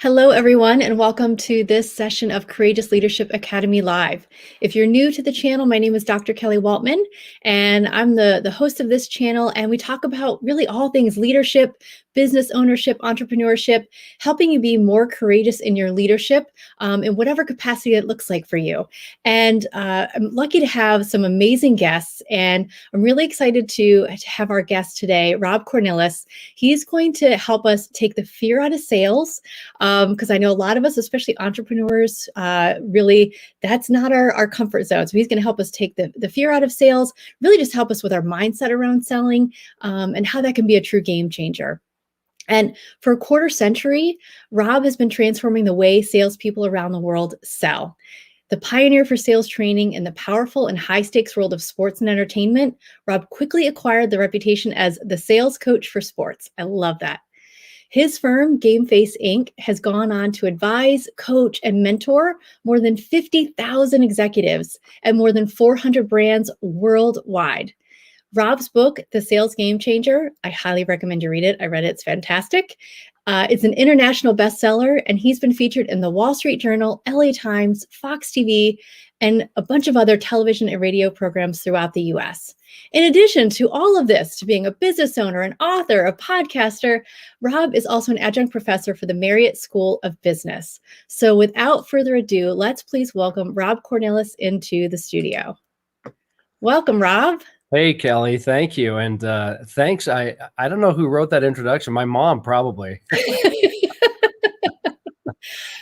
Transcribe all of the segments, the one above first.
Hello, everyone, and welcome to this session of Courageous Leadership Academy Live. If you're new to the channel, my name is Dr. Kelly Waltman, and I'm the host of this channel, and we talk about really all things leadership, business ownership, entrepreneurship, helping you be more courageous in your leadership in whatever capacity it looks like for you. And I'm lucky to have some amazing guests, and I'm really excited to have our guest today, Rob Cornilles. He's going to help us take the fear out of sales, because I know a lot of us, especially entrepreneurs, really that's not our comfort zone. So he's going to help us take the fear out of sales, really just help us with our mindset around selling, and how that can be a true game changer. And for a quarter century, Rob has been transforming the way salespeople around the world sell. The pioneer for sales training in the powerful and high-stakes world of sports and entertainment, Rob quickly acquired the reputation as the sales coach for sports. I love that. His firm, Game Face Inc., has gone on to advise, coach, and mentor more than 50,000 executives and more than 400 brands worldwide. Rob's book, The Sales Game Changer, I highly recommend you read it. I read it. It's fantastic. It's an international bestseller, and he's been featured in the Wall Street Journal, LA Times, Fox TV, and a bunch of other television and radio programs throughout the US. In addition to all of this, to being a business owner, an author, a podcaster, Rob is also an adjunct professor for the Marriott School of Business. So without further ado, let's please welcome Rob Cornilles into the studio. Welcome, Rob. Hey, Kelly, thank you. And thanks. I don't know who wrote that introduction. My mom, probably.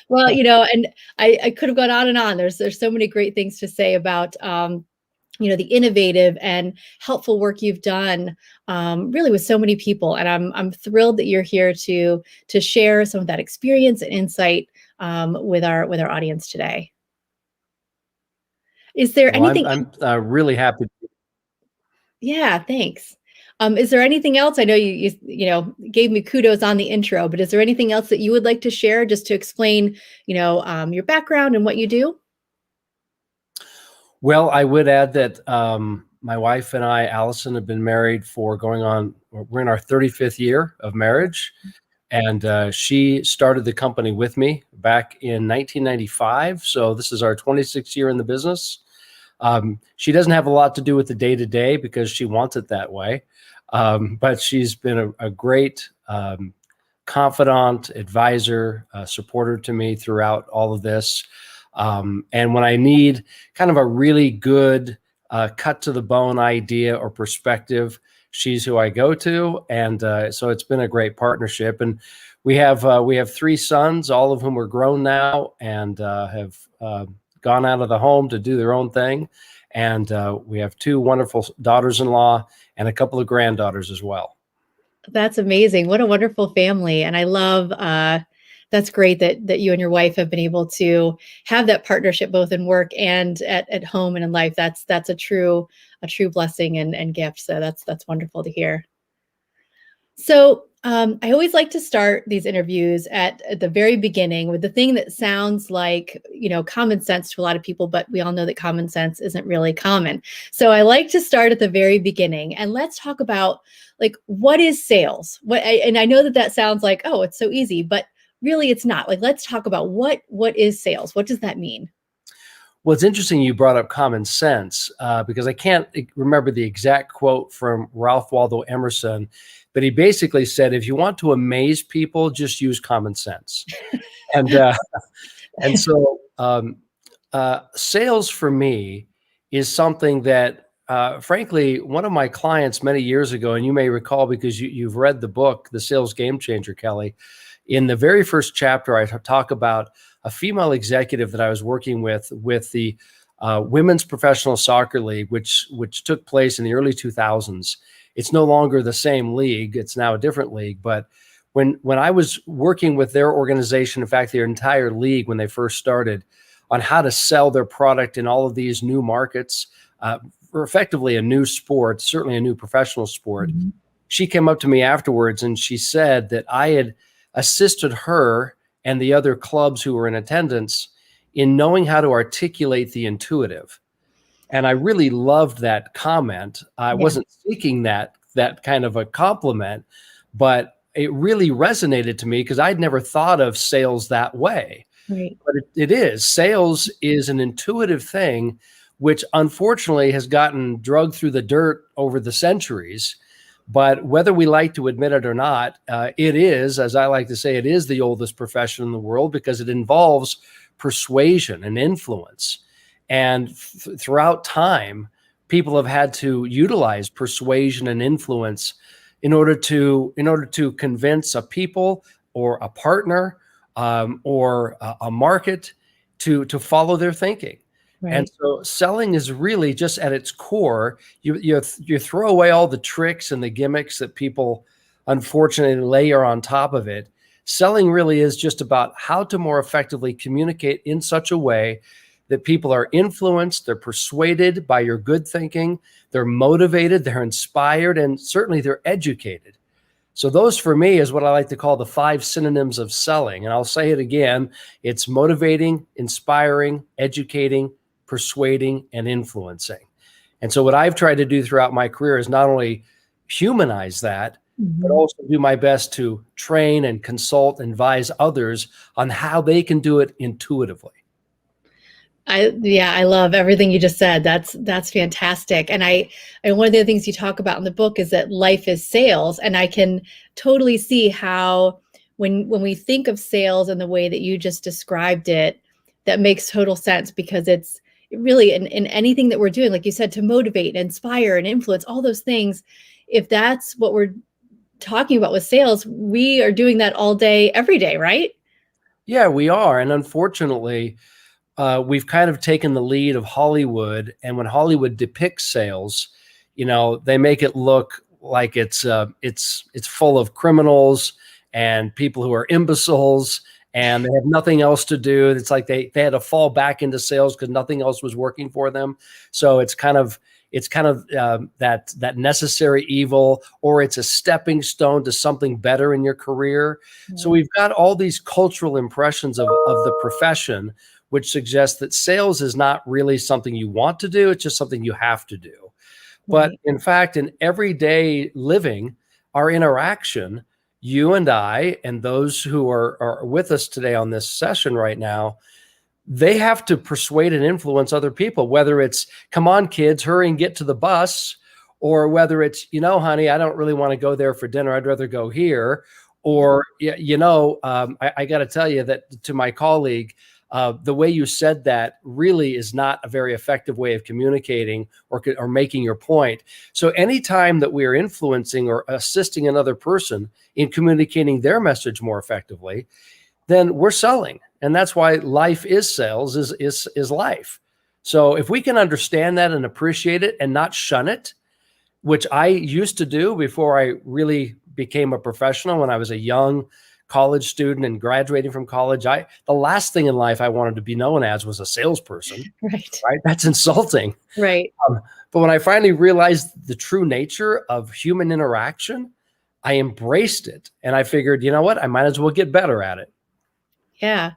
Well, and I could have gone on and on. There's so many great things to say about, the innovative and helpful work you've done, really with so many people. And I'm thrilled that you're here to share some of that experience and insight with our audience today. Is there anything? I'm really happy. Yeah, thanks. Is there anything else? I know you gave me kudos on the intro, but is there anything else that you would like to share just to explain, your background and what you do? Well, I would add that my wife and I, Allison, have been married we're in our 35th year of marriage. And she started the company with me back in 1995. So this is our 26th year in the business. She doesn't have a lot to do with the day-to-day because she wants it that way. But she's been a great confidant, advisor, supporter to me throughout all of this. And when I need kind of a really good cut to the bone idea or perspective, she's who I go to. And so it's been a great partnership. And we have 3 sons, all of whom are grown now and have gone out of the home to do their own thing. And we have 2 wonderful daughters-in-law and a couple of granddaughters as well. That's amazing. What a wonderful family. And I love, that's great that you and your wife have been able to have that partnership both in work and at home and in life. That's a true blessing and gift. So that's wonderful to hear. So I always like to start these interviews at the very beginning with the thing that sounds like, common sense to a lot of people, but we all know that common sense isn't really common. So I like to start at the very beginning, and let's talk about what is sales? And I know that sounds like, oh, it's so easy, but really it's not. Let's talk about what is sales? What does that mean? Well, it's interesting you brought up common sense because I can't remember the exact quote from Ralph Waldo Emerson, but he basically said, if you want to amaze people, just use common sense. And so sales for me is something that, frankly, one of my clients many years ago, and you may recall because you've read the book, The Sales Game Changer, Kelly, in the very first chapter, I talk about a female executive that I was working with the Women's Professional Soccer League, which took place in the early 2000s. It's no longer the same league. It's now a different league. But when I was working with their organization, in fact, their entire league, when they first started, on how to sell their product in all of these new markets, for effectively a new sport, certainly a new professional sport, mm-hmm. She came up to me afterwards and she said that I had assisted her and the other clubs who were in attendance in knowing how to articulate the intuitive. And I really loved that comment. I wasn't seeking that kind of a compliment, but it really resonated to me because I'd never thought of sales that way. Right. But it is. Sales is an intuitive thing, which unfortunately has gotten drugged through the dirt over the centuries. But whether we like to admit it or not, it is, as I like to say, it is the oldest profession in the world because it involves persuasion and influence. And throughout time, people have had to utilize persuasion and influence in order to convince a people or a partner or a market to follow their thinking. And Right. so selling is really just at its core, you throw away all the tricks and the gimmicks that people unfortunately layer on top of it. Selling really is just about how to more effectively communicate in such a way that people are influenced, they're persuaded by your good thinking, they're motivated, they're inspired, and certainly they're educated. So those for me is what I like to call the 5 synonyms of selling. And I'll say it again, it's motivating, inspiring, educating, persuading, and influencing. And so what I've tried to do throughout my career is not only humanize that, but Mhm. also do my best to train and consult and advise others on how they can do it intuitively. I love everything you just said. That's fantastic. And one of the things you talk about in the book is that life is sales. And I can totally see how when we think of sales in the way that you just described it, that makes total sense because it's really in anything that we're doing, like you said, to motivate, inspire, and influence, all those things. If that's what we're talking about with sales, we are doing that all day, every day, right? Yeah, we are. And unfortunately, we've kind of taken the lead of Hollywood. And when Hollywood depicts sales, they make it look like it's full of criminals and people who are imbeciles and they have nothing else to do. It's like they had to fall back into sales because nothing else was working for them. So it's kind of that necessary evil, or it's a stepping stone to something better in your career. So we've got all these cultural impressions of the profession, which suggests that sales is not really something you want to do. It's just something you have to do. But Right. in fact, in everyday living, our interaction, you and I, and those who are with us today on this session right now, they have to persuade and influence other people, whether it's, come on, kids, hurry and get to the bus, or whether it's, honey, I don't really want to go there for dinner. I'd rather go here. Or, I got to tell you that to my colleague, the way you said that really is not a very effective way of communicating or making your point. So anytime that we are influencing or assisting another person in communicating their message more effectively, then we're selling. And that's why life is sales, is life. So if we can understand that and appreciate it and not shun it, which I used to do before I really became a professional when I was a young college student and graduating from college, the last thing in life I wanted to be known as was a salesperson, Right. right? That's insulting. Right. But when I finally realized the true nature of human interaction, I embraced it. And I figured, you know what? I might as well get better at it. Yeah.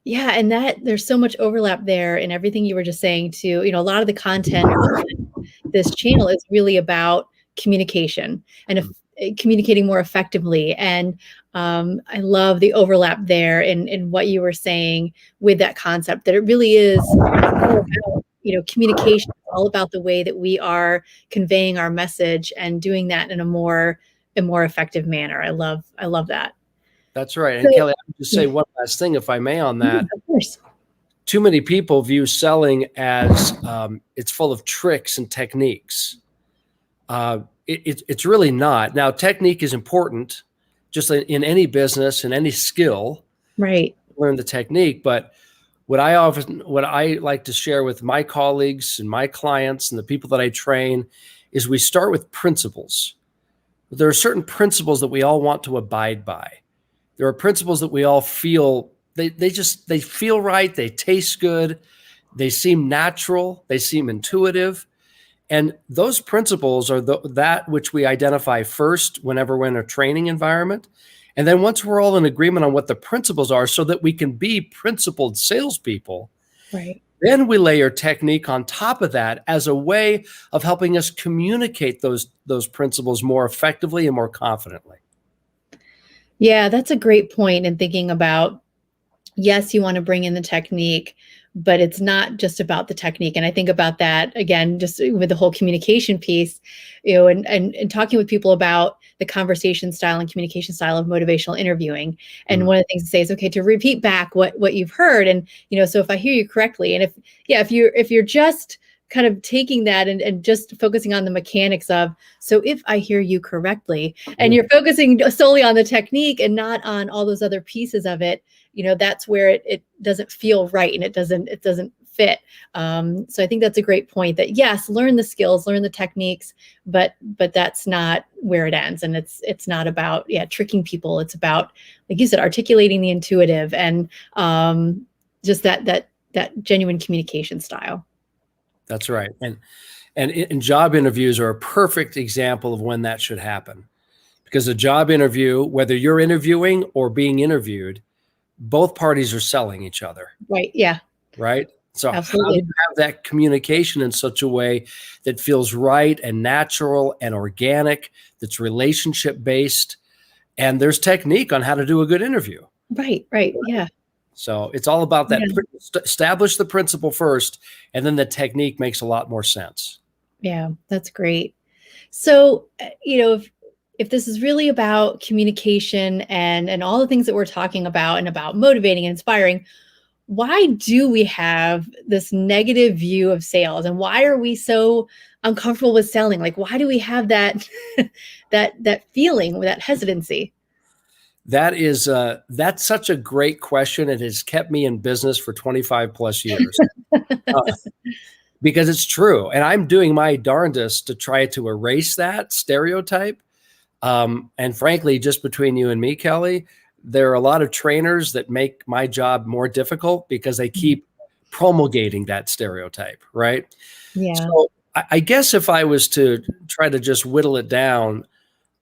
Yeah. And that there's so much overlap there in everything you were just saying too. A lot of the content on this channel is really about communication and communicating more effectively. And I love the overlap there in what you were saying with that concept, that it really is all about, communication, all about the way that we are conveying our message and doing that in a more effective manner. I love that. That's right. And So, Kelly, I would just say one last thing, if I may, on that. of course. Too many people view selling as it's full of tricks and techniques. It's really not. Now, technique is important, just in any business, in any skill. Right. Learn the technique, but what I like to share with my colleagues and my clients and the people that I train is we start with principles. There are certain principles that we all want to abide by. There are principles that we all feel they feel right, they taste good, they seem natural, they seem intuitive. And those principles are that which we identify first whenever we're in a training environment. And then once we're all in agreement on what the principles are so that we can be principled salespeople, Right. then we layer technique on top of that as a way of helping us communicate those principles more effectively and more confidently. Yeah, that's a great point in thinking about, yes, you want to bring in the technique, but it's not just about the technique. And I think about that again, just with the whole communication piece, and talking with people about the conversation style and communication style of motivational interviewing. And Mm. one of the things to say is, okay, to repeat back what you've heard. And, so if I hear you correctly, and if you're just kind of taking that and just focusing on the mechanics of, so if I hear you correctly, and you're focusing solely on the technique and not on all those other pieces of it, that's where it doesn't feel right, and it doesn't fit. So I think that's a great point, that yes, learn the skills, learn the techniques, but that's not where it ends. And it's not about, tricking people. It's about, like you said, articulating the intuitive, and just that genuine communication style. That's right. And job interviews are a perfect example of when that should happen. Because a job interview, whether you're interviewing or being interviewed, both parties are selling each other. Right. Yeah. Right. So how do Absolutely. you have that communication in such a way that feels right and natural and organic, that's relationship based, and there's technique on how to do a good interview? Right. Right. Yeah. So it's all about that. Yeah. Establish the principle first, and then the technique makes a lot more sense. Yeah. That's great. So, if this is really about communication and all the things that we're talking about, and about motivating and inspiring, why do we have this negative view of sales, and why are we so uncomfortable with selling? Like, why do we have that that feeling, that hesitancy? That's such a great question. It has kept me in business for 25 plus years. Uh, because it's true. And I'm doing my darndest to try to erase that stereotype. And frankly, just between you and me, Kelly, there are a lot of trainers that make my job more difficult because they keep promulgating that stereotype, right? Yeah. So I guess if I was to try to just whittle it down,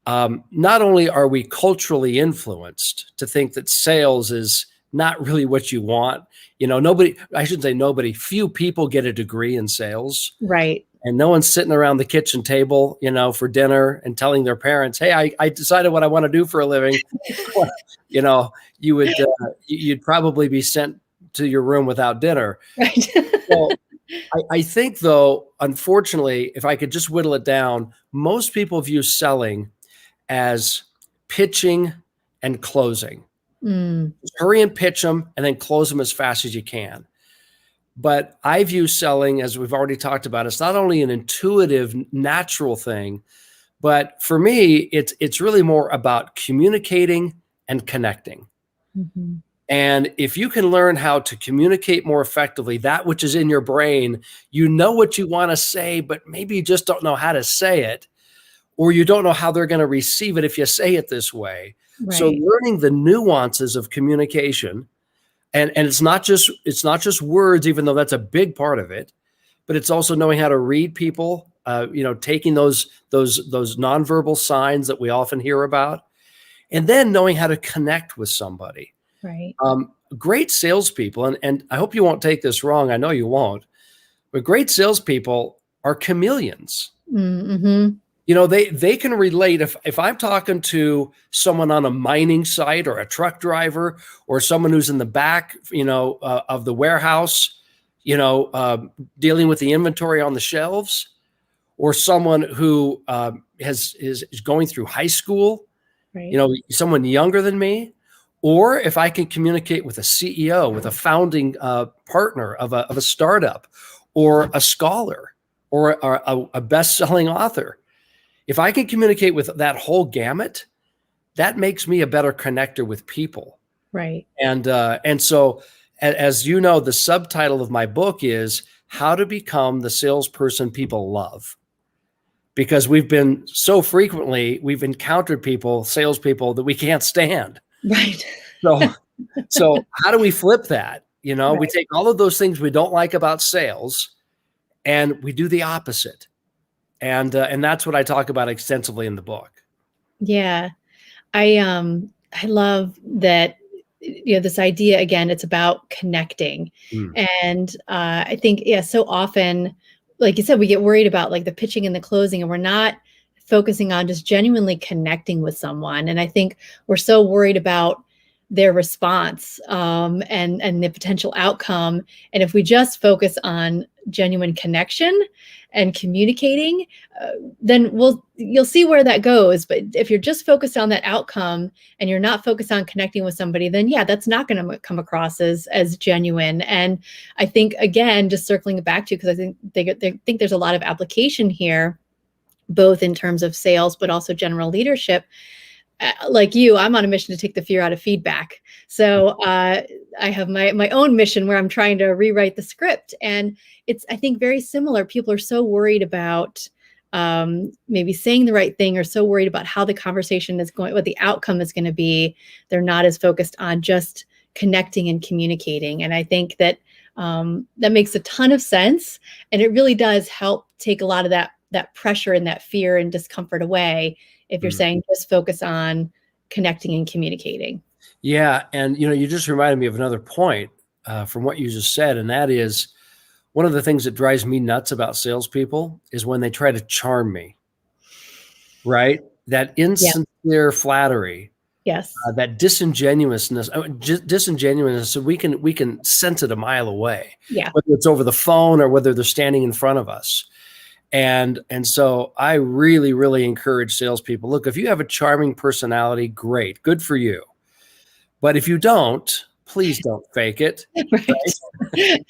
not only are we culturally influenced to think that sales is not really what you want, I shouldn't say nobody, few people get a degree in sales. Right. And no one's sitting around the kitchen table, for dinner and telling their parents, "Hey, I decided what I want to do for a living." You'd probably be sent to your room without dinner. Right. So I think, though, unfortunately, if I could just whittle it down, most people view selling as pitching and closing. Mm. Just hurry and pitch them, and then close them as fast as you can. But I view selling, as we've already talked about, it's not only an intuitive, natural thing, but for me, it's really more about communicating and connecting. Mm-hmm. And if you can learn how to communicate more effectively, that which is in your brain, what you want to say, but maybe you just don't know how to say it, or you don't know how they're going to receive it if you say it this way. Right. So learning the nuances of communication. And it's not just words, even though that's a big part of it, but it's also knowing how to read people, taking those nonverbal signs that we often hear about, and then knowing how to connect with somebody. Right. Great salespeople, and I hope you won't take this wrong. I know you won't, but great salespeople are chameleons. Mm-hmm. They can relate. If I'm talking to someone on a mining site, or a truck driver, or someone who's in the back, of the warehouse, dealing with the inventory on the shelves, or someone who is going through high school, Right. Someone younger than me, or if I can communicate with a CEO, with a founding partner of a startup, or a scholar, or a best-selling author. If I can communicate with that whole gamut, that makes me a better connector with people. Right. And so, as you know, the subtitle of my book is How to Become the Salesperson People Love. Because we've encountered salespeople that we can't stand. Right. So how do we flip that? Right. We take all of those things we don't like about sales, and we do the opposite. And that's what I talk about extensively in the book. Yeah. I love that, this idea, again, it's about connecting. And I think, so often, like you said, we get worried about like the pitching and the closing, and we're not focusing on just genuinely connecting with someone. And I think we're so worried about their response and the potential outcome. And if we just focus on genuine connection and communicating, then you'll see where that goes. But if you're just focused on that outcome and you're not focused on connecting with somebody, then yeah, that's not going to come across as genuine. And I think, again, just circling it back to, because I think they think there's a lot of application here, both in terms of sales, but also general leadership. Like you, I'm on a mission to take the fear out of feedback. So I have my own mission where I'm trying to rewrite the script. And it's, I think, very similar. People are so worried about maybe saying the right thing, or so worried about how the conversation is going, what the outcome is going to be. They're not as focused on just connecting and communicating. And I think that that makes a ton of sense. And it really does help take a lot of that pressure and that fear and discomfort away, if you're saying just focus on connecting and communicating. Yeah. And, you just reminded me of another point from what you just said. And that is, one of the things that drives me nuts about salespeople is when they try to charm me, right? That insincere flattery. Yes. That disingenuousness, so we can sense it a mile away, whether it's over the phone or whether they're standing in front of us. And so I really, really encourage salespeople, look, if you have a charming personality, great, good for you. But if you don't, please don't fake it. Right?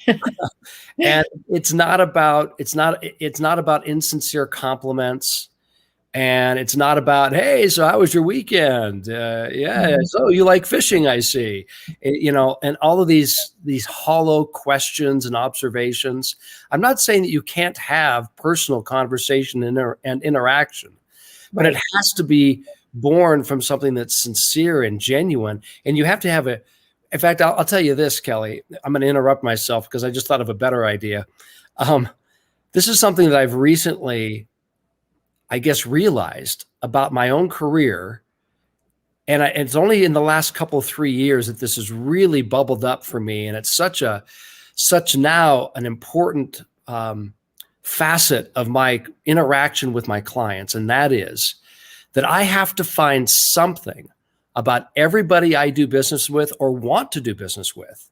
And it's not about insincere compliments. And it's not about, hey, so how was your weekend? So you like fishing, I see. And all of these hollow questions and observations. I'm not saying that you can't have personal conversation and interaction, but it has to be born from something that's sincere and genuine. And you have to have in fact, I'll tell you this, Kelly, I'm going to interrupt myself because I just thought of a better idea. This is something that I've recently, I guess, realized about my own career. And it's only in the last 3 years that this has really bubbled up for me. And it's such now an important facet of my interaction with my clients. And that is that I have to find something about everybody I do business with or want to do business with.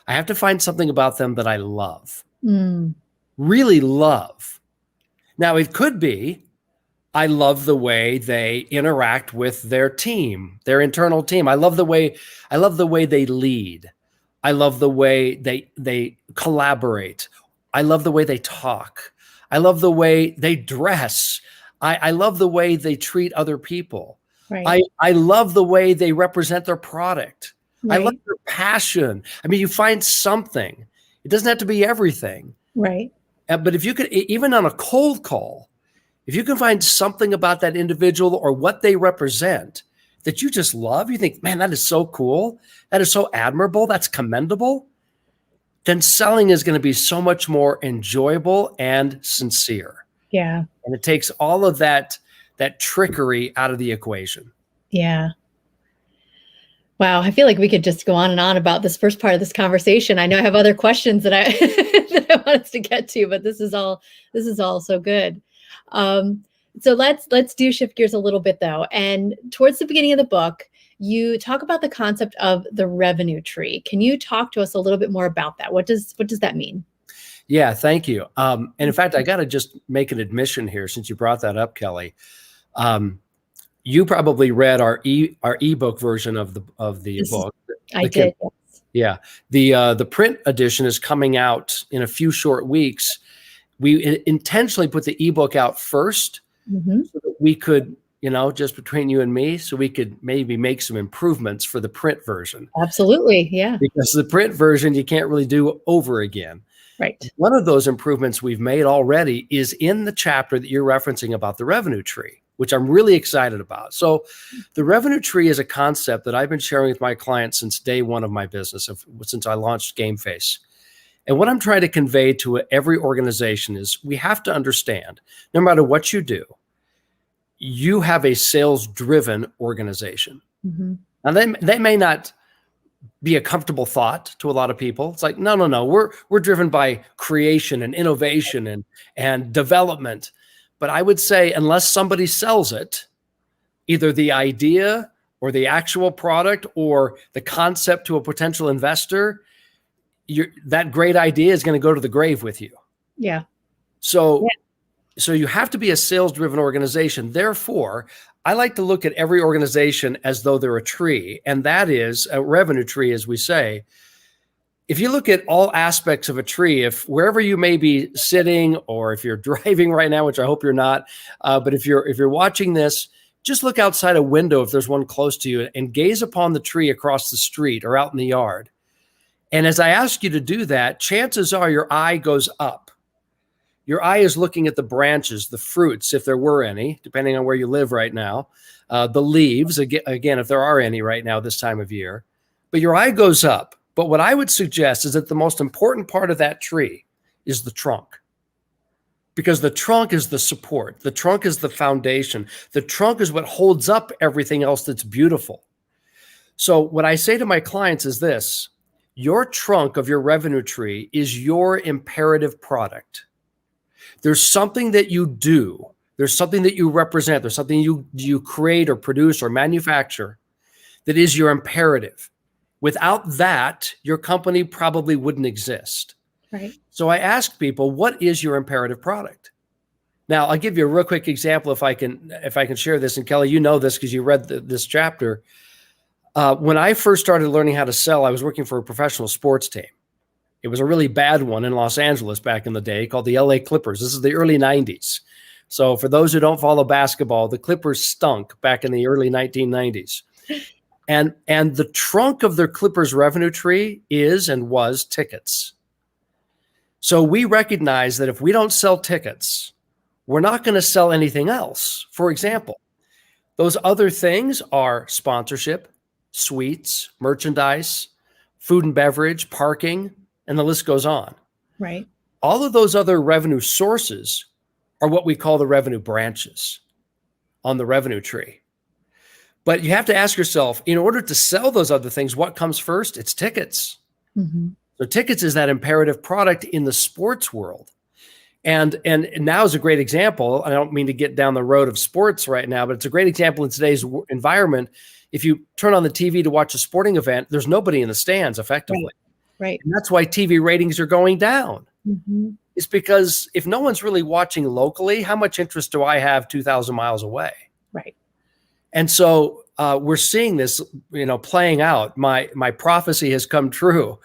I have to find something about them that I love, really love. Now, it could be, I love the way they interact with their team, their internal team. I love the way they lead. I love the way they collaborate. I love the way they talk. I love the way they dress. I love the way they treat other people. Right. I love the way they represent their product. Right. I love their passion. I mean, you find something. It doesn't have to be everything. Right. But if you could, even on a cold call, if you can find something about that individual or what they represent that you just love, you think, man, that is so cool. That is so admirable. That's commendable. Then selling is going to be so much more enjoyable and sincere. Yeah. And it takes all of that trickery out of the equation. Yeah. Wow. I feel like we could just go on and on about this first part of this conversation. I know I have other questions that I want us to get to, but this is all so good. So let's shift gears a little bit though. And towards the beginning of the book, you talk about the concept of the revenue tree. Can you talk to us a little bit more about that? What does that mean? Yeah, thank you. And in fact, I got to just make an admission here since you brought that up, Kelly. You probably read our ebook version of the book. I did. Yes. Yeah. The print edition is coming out in a few short weeks. We intentionally put the ebook out first so that we could, just between you and me, so we could maybe make some improvements for the print version. Absolutely. Yeah. Because the print version, you can't really do over again. Right. One of those improvements we've made already is in the chapter that you're referencing about the revenue tree, which I'm really excited about. So the revenue tree is a concept that I've been sharing with my clients since day one of my business, since I launched Game Face. And what I'm trying to convey to every organization is we have to understand, no matter what you do, you have a sales-driven organization. Now, they may not be a comfortable thought to a lot of people. It's like, no. We're driven by creation and innovation and development. But I would say unless somebody sells it, either the idea or the actual product or the concept to a potential investor, that great idea is going to go to the grave with you. Yeah. So you have to be a sales-driven organization. Therefore, I like to look at every organization as though they're a tree, and that is a revenue tree, as we say. If you look at all aspects of a tree, if wherever you may be sitting, or if you're driving right now, which I hope you're not, but if you're watching this, just look outside a window if there's one close to you and gaze upon the tree across the street or out in the yard. And as I ask you to do that, chances are your eye goes up. Your eye is looking at the branches, the fruits, if there were any, depending on where you live right now, the leaves, again, if there are any right now this time of year. But your eye goes up. But what I would suggest is that the most important part of that tree is the trunk. Because the trunk is the support. The trunk is the foundation. The trunk is what holds up everything else that's beautiful. So what I say to my clients is this: your trunk of your revenue tree is your imperative product. There's something that you do. There's something that you represent. There's something you create or produce or manufacture that is your imperative. Without that, your company probably wouldn't exist. Right. So I ask people, what is your imperative product? Now, I'll give you a real quick example if I can share this. And Kelly, you know this because you read this chapter. When I first started learning how to sell, I was working for a professional sports team. It was a really bad one in Los Angeles back in the day called the LA Clippers. This is the early 90s. So for those who don't follow basketball, the Clippers stunk back in the early 1990s. And the trunk of their Clippers revenue tree is and was tickets. So we recognize that if we don't sell tickets, we're not going to sell anything else. For example, those other things are sponsorship, suites, merchandise, food and beverage, parking, and the list goes on. Right. All of those other revenue sources are what we call the revenue branches on the revenue tree. But you have to ask yourself, in order to sell those other things, what comes first? It's tickets. Mm-hmm. So tickets is that imperative product in the sports world. And now is a great example. I don't mean to get down the road of sports right now, but it's a great example in today's environment. If you turn on the TV to watch a sporting event, there's nobody in the stands effectively. Right. And that's why TV ratings are going down. Mm-hmm. It's because if no one's really watching locally, how much interest do I have 2,000 miles away? Right. And so we're seeing this, playing out. My prophecy has come true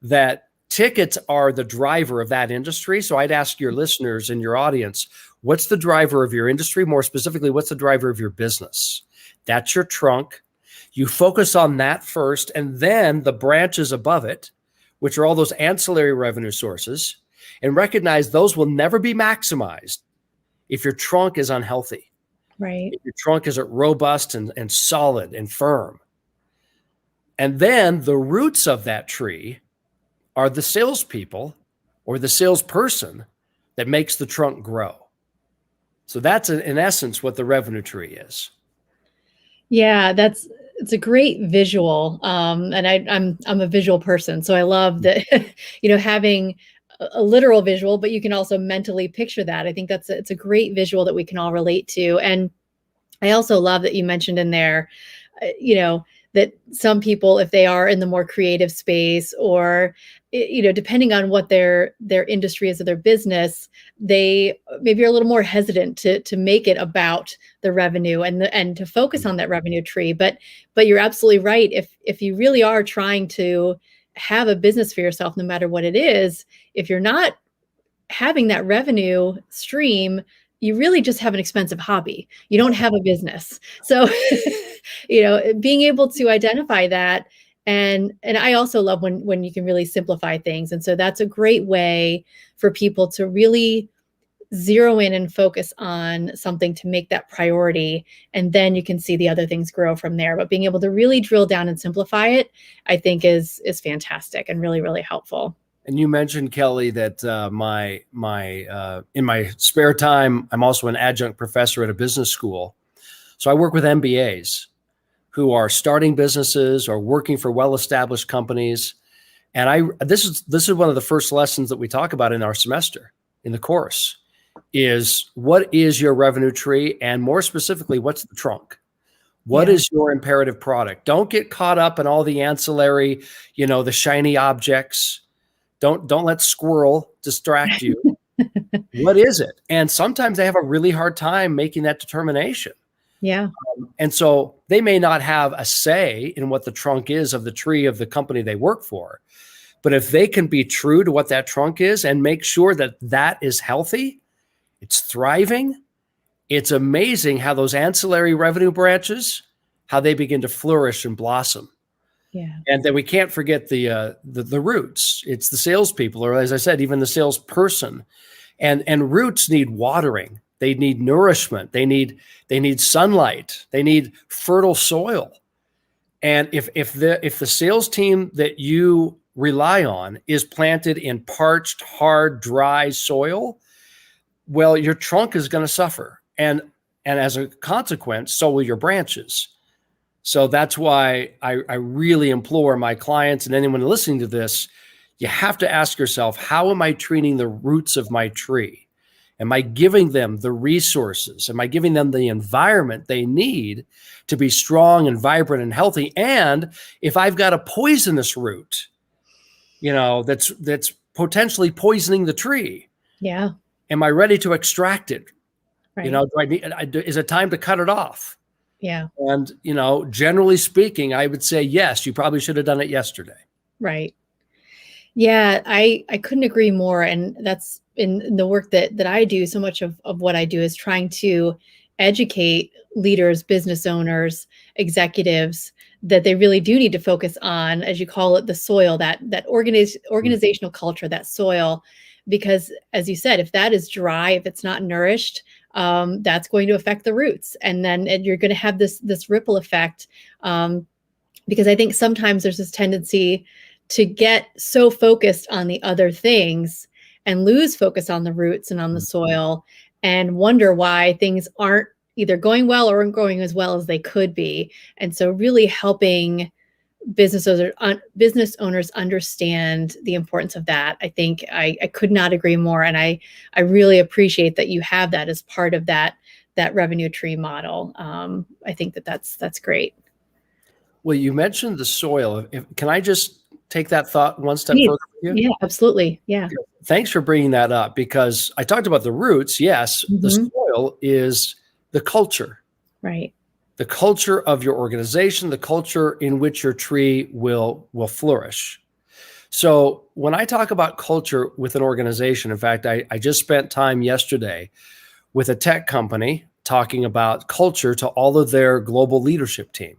that tickets are the driver of that industry. So I'd ask your listeners and your audience, what's the driver of your industry? More specifically, what's the driver of your business? That's your trunk. You focus on that first, and then the branches above it, which are all those ancillary revenue sources, and recognize those will never be maximized if your trunk is unhealthy. Right. If your trunk isn't robust and solid and firm. And then the roots of that tree are the salespeople or the salesperson that makes the trunk grow. So that's in essence what the revenue tree is. Yeah, it's a great visual. And I'm a visual person, so I love that, having a literal visual, but you can also mentally picture that. I think it's a great visual that we can all relate to. And I also love that you mentioned in there, that some people, if they are in the more creative space or, depending on what their industry is or their business, they maybe are a little more hesitant to make it about the revenue and to focus on that revenue tree. But you're absolutely right. If you really are trying to have a business for yourself, no matter what it is, if you're not having that revenue stream, you really just have an expensive hobby. You don't have a business. So, being able to identify that. And I also love when you can really simplify things. And so that's a great way for people to really zero in and focus on something to make that priority. And then you can see the other things grow from there. But being able to really drill down and simplify it, I think is fantastic and really, really helpful. And you mentioned, Kelly, that in my spare time, I'm also an adjunct professor at a business school. So I work with MBAs who are starting businesses or working for well-established companies. And this is one of the first lessons that we talk about in our semester, in the course, is what is your revenue tree? And more specifically, what's the trunk? What Yeah. is your imperative product? Don't get caught up in all the ancillary, the shiny objects. Don't let squirrel distract you. What is it? And sometimes they have a really hard time making that determination. Yeah. And so they may not have a say in what the trunk is of the tree of the company they work for. But if they can be true to what that trunk is and make sure that that is healthy, it's thriving, it's amazing how those ancillary revenue branches, how they begin to flourish and blossom. Yeah. And then we can't forget the roots. It's the salespeople, or as I said, even the salesperson. And roots need watering. They need nourishment. They need sunlight. They need fertile soil. And if the sales team that you rely on is planted in parched, hard, dry soil, well, your trunk is going to suffer. And as a consequence, so will your branches. So that's why I really implore my clients and anyone listening to this, you have to ask yourself, how am I treating the roots of my tree? Am I giving them the resources? Am I giving them the environment they need to be strong and vibrant and healthy? And if I've got a poisonous root, that's potentially poisoning the tree, Yeah. am I ready to extract it? Right. Is it time to cut it off? Yeah. And, generally speaking, I would say, yes, you probably should have done it yesterday. Right. Yeah, I couldn't agree more. And that's in the work that I do. So much of what I do is trying to educate leaders, business owners, executives, that they really do need to focus on, as you call it, the soil, that organizational culture, that soil. Because as you said, if that is dry, if it's not nourished, that's going to affect the roots. And then you're going to have this ripple effect. Because I think sometimes there's this tendency to get so focused on the other things and lose focus on the roots and on the soil, and wonder why things aren't either going well or aren't going as well as they could be. And so really helping business owners understand the importance of that. I think I could not agree more. And I really appreciate that you have that as part of that revenue tree model. I think that's great. Well, you mentioned the soil. Can I just take that thought one step Please. further with you? Yeah, absolutely. Yeah. Thanks for bringing that up, because I talked about the roots. Yes, the soil is the culture. Right. The culture of your organization, the culture in which your tree will flourish. So when I talk about culture with an organization, in fact, I just spent time yesterday with a tech company talking about culture to all of their global leadership team.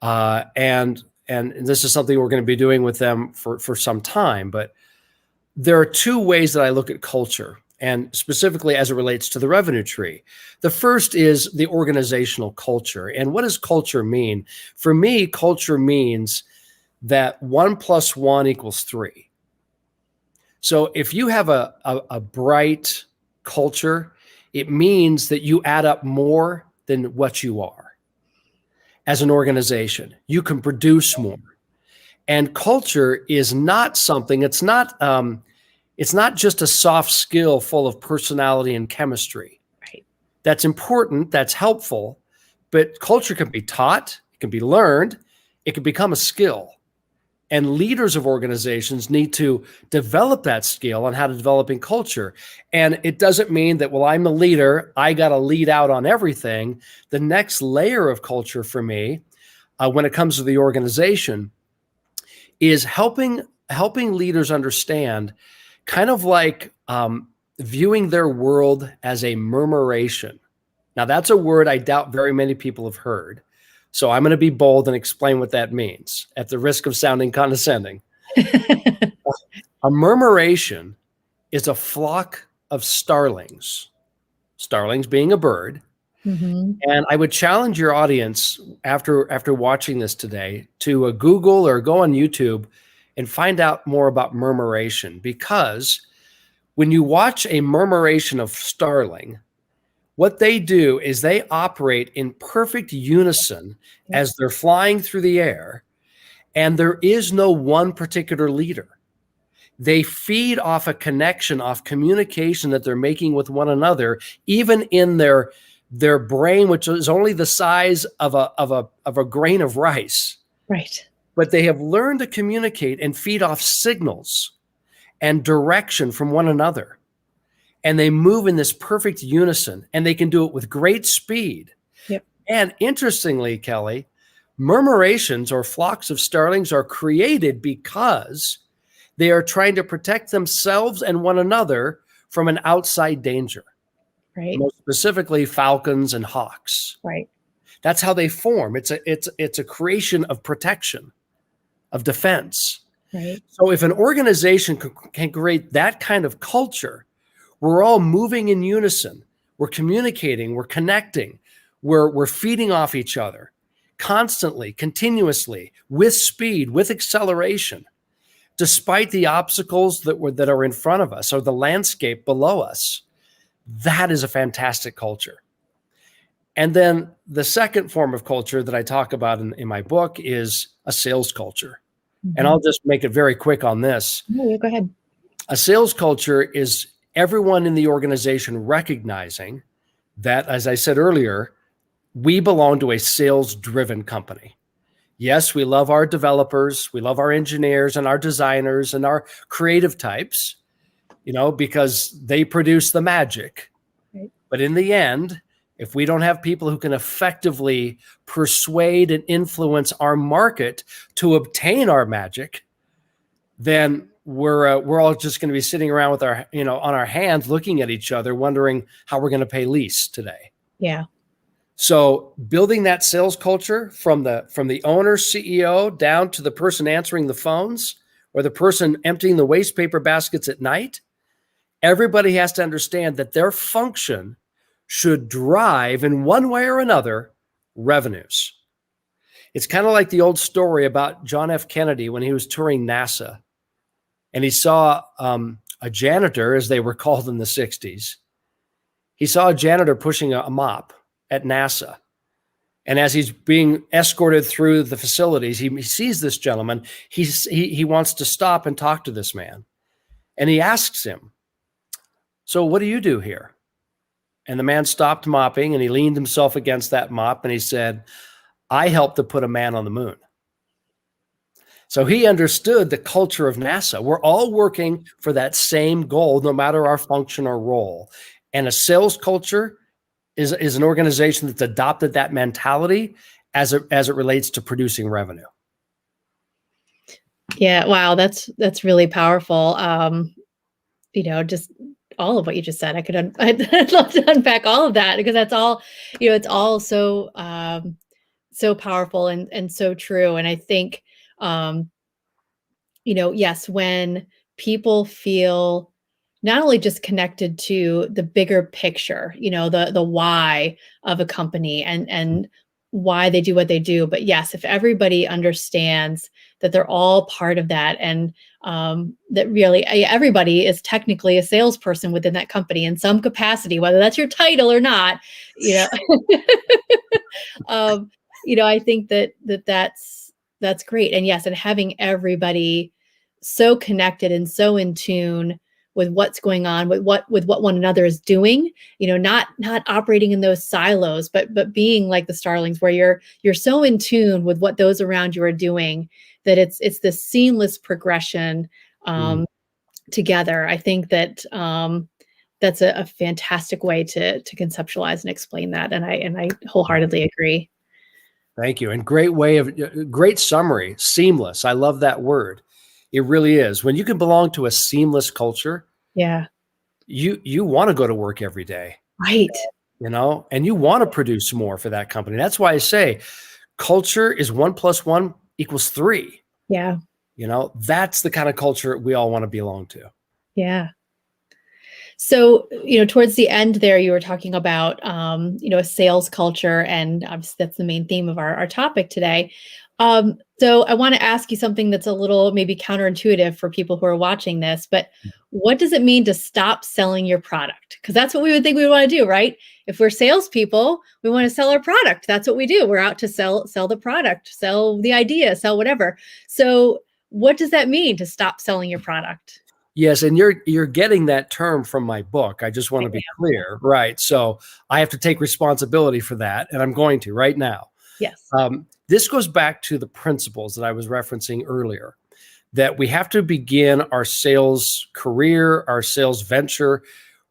And this is something we're going to be doing with them for some time. But there are two ways that I look at culture, and specifically as it relates to the revenue tree. The first is the organizational culture. And what does culture mean? For me, culture means that 1 + 1 = 3. So if you have a bright culture, it means that you add up more than what you are. As an organization, you can produce more. And culture is not something, it's not just a soft skill full of personality and chemistry. Right. That's important, that's helpful, but culture can be taught, it can be learned, it can become a skill. And leaders of organizations need to develop that skill on how to developing culture. And it doesn't mean that, well, I'm the leader, I got to lead out on everything. The next layer of culture for me, when it comes to the organization, is helping leaders understand, kind of like viewing their world as a murmuration. Now, that's a word I doubt very many people have heard. So I'm going to be bold and explain what that means at the risk of sounding condescending. A murmuration is a flock of starlings, starlings being a bird. And I would challenge your audience after watching this today to Google or go on YouTube and find out more about murmuration, because when you watch a murmuration of starling, what they do is they operate in perfect unison as they're flying through the air, and there is no one particular leader. They feed off a connection, off communication that they're making with one another, even in their brain, which is only the size of a grain of rice. Right. But they have learned to communicate and feed off signals and direction from one another. And they move in this perfect unison, and they can do it with great speed. Yep. And interestingly, Kelly, murmurations or flocks of starlings are created because they are trying to protect themselves and one another from an outside danger. Right. Most specifically, falcons and hawks. Right. That's how they form. It's a creation of protection, of defense. Right. So if an organization can create that kind of culture, we're all moving in unison. We're communicating. We're connecting. We're feeding off each other constantly, continuously, with speed, with acceleration, despite the obstacles that are in front of us or the landscape below us. That is a fantastic culture. And then the second form of culture that I talk about in my book is a sales culture. Mm-hmm. And I'll just make it very quick on this. Yeah, go ahead. A sales culture is everyone in the organization recognizing that, as I said earlier, we belong to a sales-driven company. Yes, we love our developers, we love our engineers and our designers and our creative types, because they produce the magic. Right. But in the end, if we don't have people who can effectively persuade and influence our market to obtain our magic, then we're all just going to be sitting around with our, on our hands, looking at each other, wondering how we're going to pay lease today. Yeah. So building that sales culture from the owner, CEO, down to the person answering the phones or the person emptying the waste paper baskets at night, everybody has to understand that their function should drive, in one way or another, revenues. It's kind of like the old story about John F. Kennedy when he was touring NASA, and he saw a janitor, as they were called in the 60s. He saw a janitor pushing a mop at NASA. And as he's being escorted through the facilities, he sees this gentleman. He wants to stop and talk to this man. And he asks him, "So what do you do here?" And the man stopped mopping and he leaned himself against that mop and he said, "I helped to put a man on the moon." So he understood the culture of NASA. We're all working for that same goal, no matter our function or role. And a sales culture is an organization that's adopted that mentality as it relates to producing revenue. Yeah. Wow. That's really powerful. Just all of what you just said. I'd love to unpack all of that because that's all, it's all so, so powerful and so true. And I think, yes, when people feel not only just connected to the bigger picture, the why of a company and why they do what they do, but yes, if everybody understands that they're all part of that and that really everybody is technically a salesperson within that company in some capacity, whether that's your title or not, I think that's great. And yes, and having everybody so connected and so in tune with what's going on, with what one another is doing, not operating in those silos, but being like the starlings, where you're so in tune with what those around you are doing that it's this seamless progression together. I think that that's a fantastic way to conceptualize and explain that, and I wholeheartedly agree. Thank you, and great summary, seamless. I love that word. It really is. When you can belong to a seamless culture, yeah, you want to go to work every day, right? And you want to produce more for that company. That's why I say culture is 1 + 1 = 3. Yeah. That's the kind of culture we all want to belong to. Yeah. So, towards the end there, you were talking about, a sales culture, and obviously that's the main theme of our topic today. So I want to ask you something that's a little maybe counterintuitive for people who are watching this, but what does it mean to stop selling your product? Because that's what we would think we want to do, right? If we're salespeople, we want to sell our product. That's what we do. We're out to sell the product, sell the idea, sell whatever. So what does that mean to stop selling your product? Yes, and you're getting that term from my book. I just want I to be am. clear, right? So I have to take responsibility for that, and I'm going to right now. Yes. This goes back to the principles that I was referencing earlier, that we have to begin our sales career, our sales venture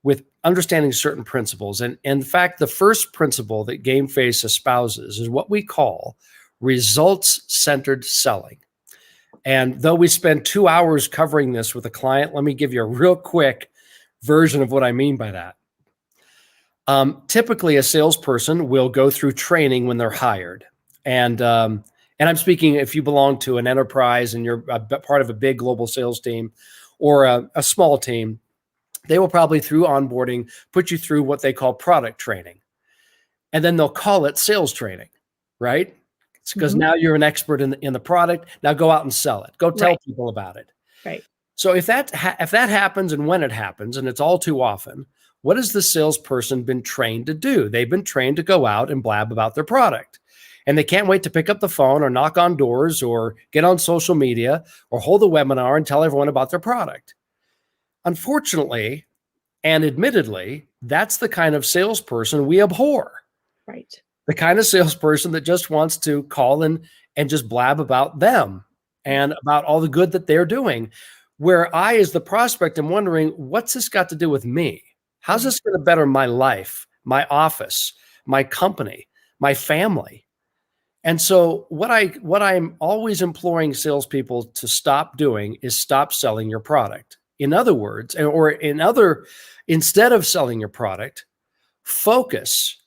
with understanding certain principles. And in fact, the first principle that Game Face espouses is what we call results-centered selling. And though we spend 2 hours covering this with a client, let me give you a real quick version of what I mean by that. Typically, a salesperson will go through training when they're hired. And I'm speaking if you belong to an enterprise and you're part of a big global sales team or a small team, they will probably through onboarding put you through what they call product training. And then they'll call it sales training, right? It's because now you're an expert in the product. Now go out and sell it. Go tell people about it. Right. So if that happens and when it happens, and it's all too often, what has the salesperson been trained to do? They've been trained to go out and blab about their product. And they can't wait to pick up the phone or knock on doors or get on social media or hold a webinar and tell everyone about their product. Unfortunately, and admittedly, that's the kind of salesperson we abhor. Right. The kind of salesperson that just wants to call and just blab about them and about all the good that they're doing. Where I, as the prospect, am wondering, what's this got to do with me? How's this going to better my life, my office, my company, my family? And so what I'm always imploring salespeople to stop doing is stop selling your product. In other words, instead of selling your product, focus,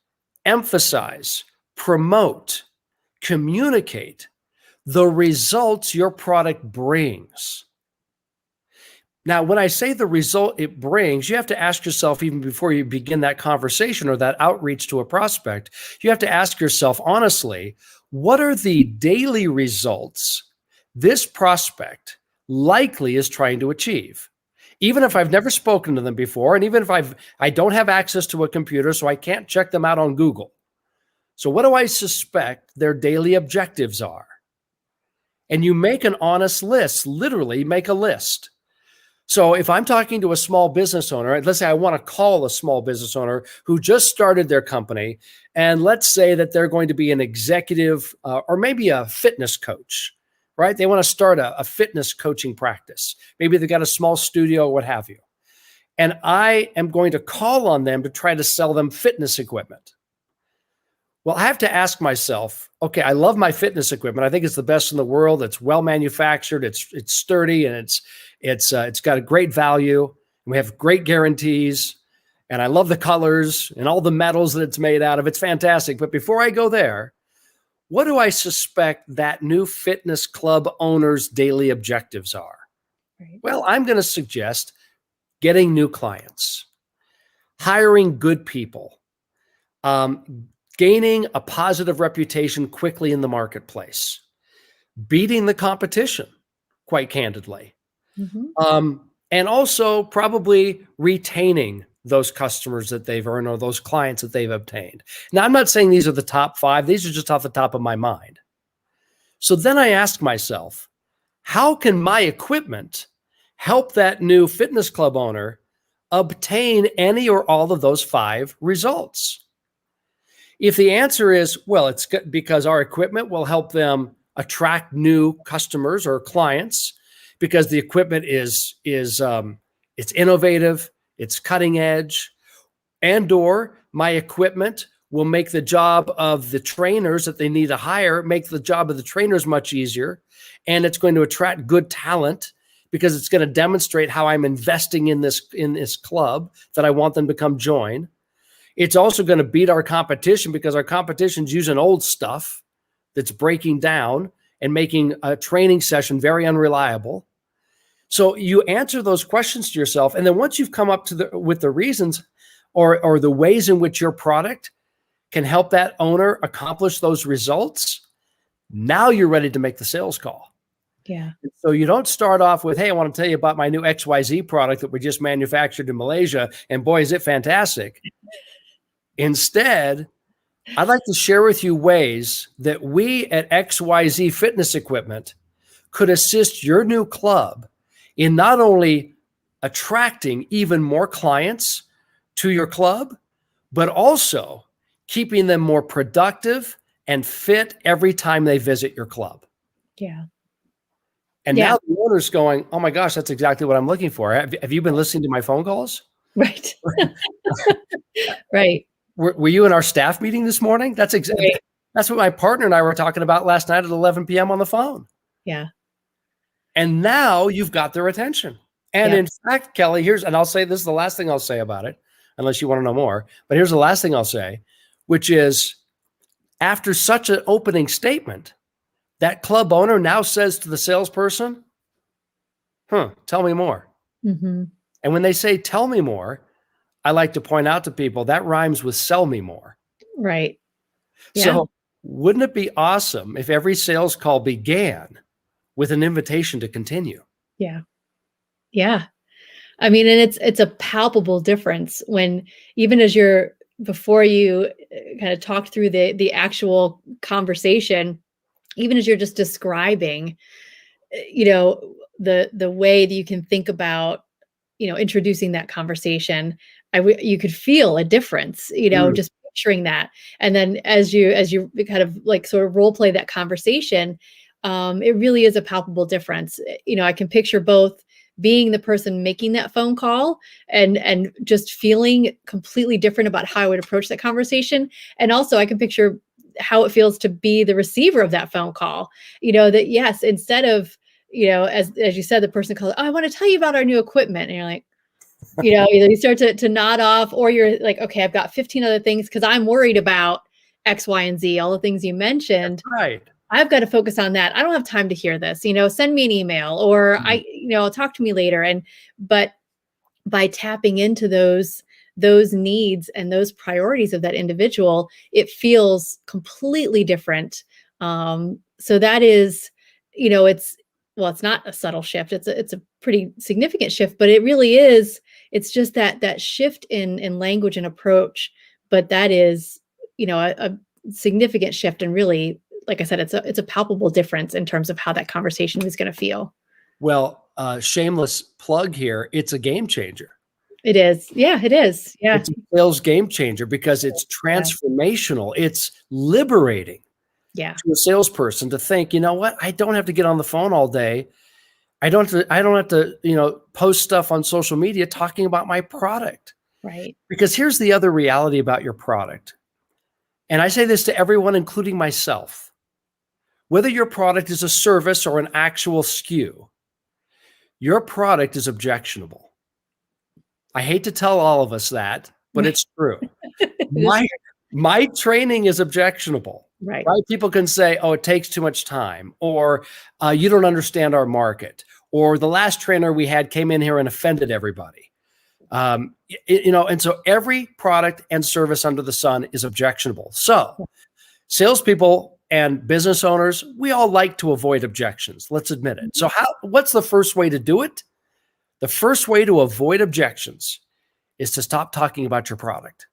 emphasize, promote, communicate the results your product brings. Now, when I say the result it brings, you have to ask yourself, even before you begin that conversation or that outreach to a prospect, you have to ask yourself honestly, what are the daily results this prospect likely is trying to achieve? Even if I've never spoken to them before, and even if I don't have access to a computer, so I can't check them out on Google. So what do I suspect their daily objectives are? And you make an honest list, literally make a list. So if I'm talking to a small business owner, let's say I want to call a small business owner who just started their company, and let's say that they're going to be an executive or maybe a fitness coach, right? They want to start a fitness coaching practice. Maybe they've got a small studio or what have you. And I am going to call on them to try to sell them fitness equipment. Well, I have to ask myself, okay, I love my fitness equipment. I think it's the best in the world. It's well manufactured. It's sturdy, and it's got a great value. And we have great guarantees. And I love the colors and all the metals that it's made out of. It's fantastic. But before I go there, what do I suspect that new fitness club owner's daily objectives are? Right. Well, I'm going to suggest getting new clients, hiring good people, gaining a positive reputation quickly in the marketplace, beating the competition, quite candidly, and also probably retaining those customers that they've earned or those clients that they've obtained. Now, I'm not saying these are the top 5. These are just off the top of my mind. So then I ask myself, how can my equipment help that new fitness club owner obtain any or all of those 5 results? If the answer is, well, it's because our equipment will help them attract new customers or clients because the equipment is it's innovative, it's cutting edge, and/or my equipment will make the job of the trainers that they need to hire, make the job of the trainers much easier, and it's going to attract good talent because it's going to demonstrate how I'm investing in this club that I want them to come join. It's also going to beat our competition because our competition's using old stuff that's breaking down and making a training session very unreliable. So you answer those questions to yourself. And then once you've come up with the reasons or the ways in which your product can help that owner accomplish those results, now you're ready to make the sales call. Yeah. So you don't start off with, hey, I want to tell you about my new XYZ product that we just manufactured in Malaysia. And boy, is it fantastic. Instead, I'd like to share with you ways that we at XYZ Fitness Equipment could assist your new club in not only attracting even more clients to your club, but also keeping them more productive and fit every time they visit your club. Yeah. And Yeah. now the owner's going, oh my gosh, that's exactly what I'm looking for. Have you been listening to my phone calls? Right. Right. Were you in our staff meeting this morning? That's Right. that's what my partner and I were talking about last night at 11 p.m. on the phone. Yeah. And now you've got their attention. And Yep. in fact, Kelly, and I'll say this is the last thing I'll say about it, unless you want to know more. But here's the last thing I'll say, which is after such an opening statement, that club owner now says to the salesperson, tell me more. Mm-hmm. And when they say, tell me more, I like to point out to people that rhymes with sell me more. Right. Yeah. So wouldn't it be awesome if every sales call began with an invitation to continue? Yeah. Yeah. I mean, and it's a palpable difference when even as you're before you kind of talk through the actual conversation, even as you're just describing, the way that you can think about, introducing that conversation, you could feel a difference, Mm. just picturing that. And then as you kind of like sort of role play that conversation, it really is a palpable difference. I can picture both being the person making that phone call and just feeling completely different about how I would approach that conversation. And also I can picture how it feels to be the receiver of that phone call. That yes, instead of, as you said, the person calls, oh, I want to tell you about our new equipment. And you're like, either you start to nod off, or you're like, okay, I've got 15 other things because I'm worried about X, Y, and Z, all the things you mentioned. Right. I've got to focus on that. I don't have time to hear this, send me an email, or talk to me later. But by tapping into those needs and those priorities of that individual, it feels completely different. So that is, it's not a subtle shift. It's a pretty significant shift, but it really is. It's just that shift in language and approach. But that is, a significant shift, and really, like I said, it's a palpable difference in terms of how that conversation is going to feel. Well, shameless plug here. It's a game changer. It is. Yeah, it is. Yeah. It's a sales game changer because it's transformational. It's liberating to a salesperson to think, you know what? I don't have to get on the phone all day. I don't have to, post stuff on social media talking about my product. Right. Because here's the other reality about your product. And I say this to everyone, including myself. Whether your product is a service or an actual SKU, your product is objectionable. I hate to tell all of us that, but it's true. My training is objectionable. Right. People can say, oh, it takes too much time, or you don't understand our market, or the last trainer we had came in here and offended everybody. And so every product and service under the sun is objectionable. So salespeople and business owners, we all like to avoid objections. Let's admit it. So what's the first way to do it? The first way to avoid objections is to stop talking about your product.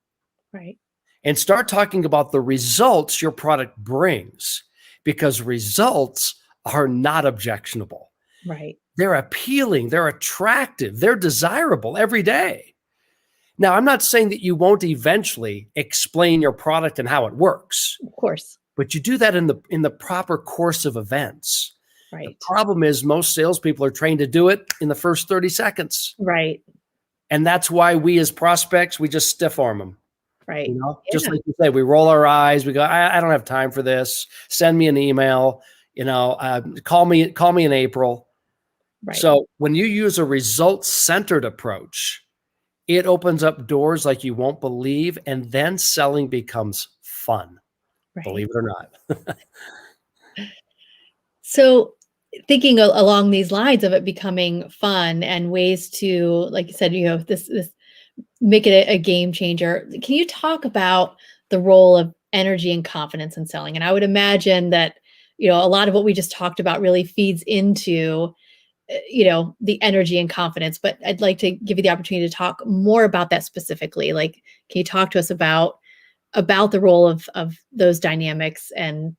Right. And start talking about the results your product brings, because results are not objectionable. Right. They're appealing, they're attractive, they're desirable every day. Now, I'm not saying that you won't eventually explain your product and how it works. Of course. But you do that in the proper course of events. Right. The problem is most salespeople are trained to do it in the first 30 seconds. Right. And that's why we as prospects, we just stiff arm them. Right. Just like you say, we roll our eyes. We go, I don't have time for this. Send me an email. Call me in April. Right. So when you use a results-centered approach, it opens up doors like you won't believe, and then selling becomes fun. Right. Believe it or not. So thinking along these lines of it becoming fun and ways to, like you said, this make it a game changer. Can you talk about the role of energy and confidence in selling? And I would imagine that, a lot of what we just talked about really feeds into, the energy and confidence, but I'd like to give you the opportunity to talk more about that specifically. Like, can you talk to us about the role of those dynamics and,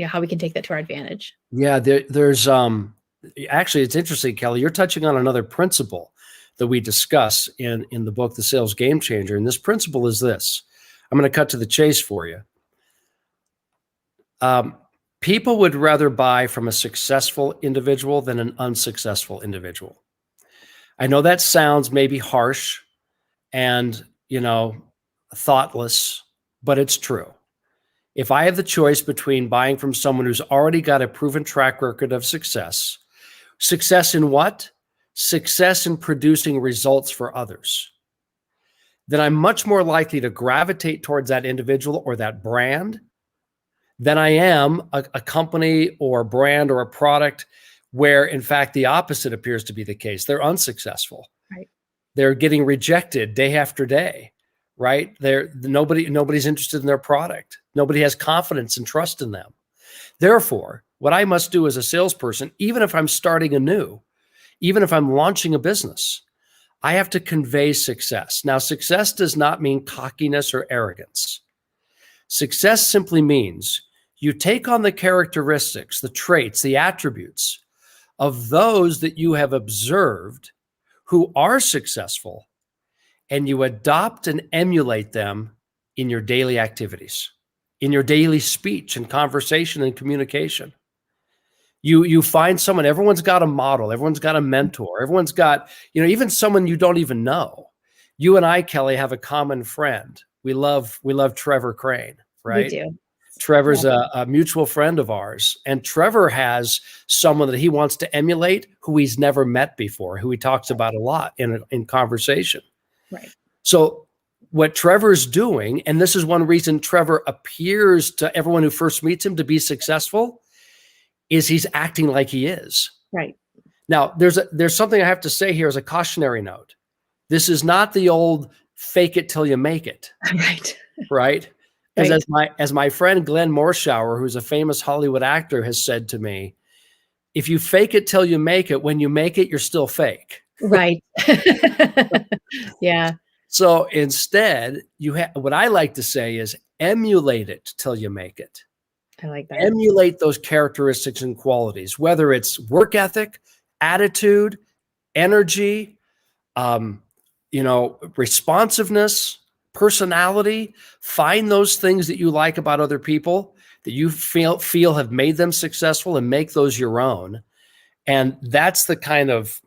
how we can take that to our advantage? Yeah, there's actually, it's interesting, Kelly, you're touching on another principle that we discuss in the book, The Sales Game Changer. And this principle is this. I'm going to cut to the chase for you. People would rather buy from a successful individual than an unsuccessful individual. I know that sounds maybe harsh and, thoughtless, but it's true. If I have the choice between buying from someone who's already got a proven track record of success in what? Success in producing results for others, then I'm much more likely to gravitate towards that individual or that brand than I am a company or a brand or a product where, in fact, the opposite appears to be the case. They're unsuccessful. Right. They're getting rejected day after day, right? Nobody's interested in their product. Nobody has confidence and trust in them. Therefore, what I must do as a salesperson, even if I'm starting anew, even if I'm launching a business, I have to convey success. Now, success does not mean cockiness or arrogance. Success simply means you take on the characteristics, the traits, the attributes of those that you have observed who are successful, and you adopt and emulate them in your daily activities, in your daily speech and conversation and communication. You find someone, everyone's got a model, everyone's got a mentor, everyone's got, even someone you don't even know. You and I, Kelly, have a common friend. We love Trevor Crane, right? We do. Trevor's a mutual friend of ours, and Trevor has someone that he wants to emulate who he's never met before, who he talks about a lot in conversation. Right. So what Trevor's doing, and this is one reason Trevor appears to everyone who first meets him to be successful, is he's acting like he is. Right. Now, there's something I have to say here as a cautionary note. This is not the old fake it till you make it. Right. Right? As my friend Glenn Morshower, who's a famous Hollywood actor, has said to me, if you fake it till you make it, when you make it, you're still fake. Right. Yeah. So instead, what I like to say is emulate it till you make it. I like that. Emulate those characteristics and qualities, whether it's work ethic, attitude, energy, responsiveness, personality. Find those things that you like about other people that you feel have made them successful, and make those your own. And that's the kind of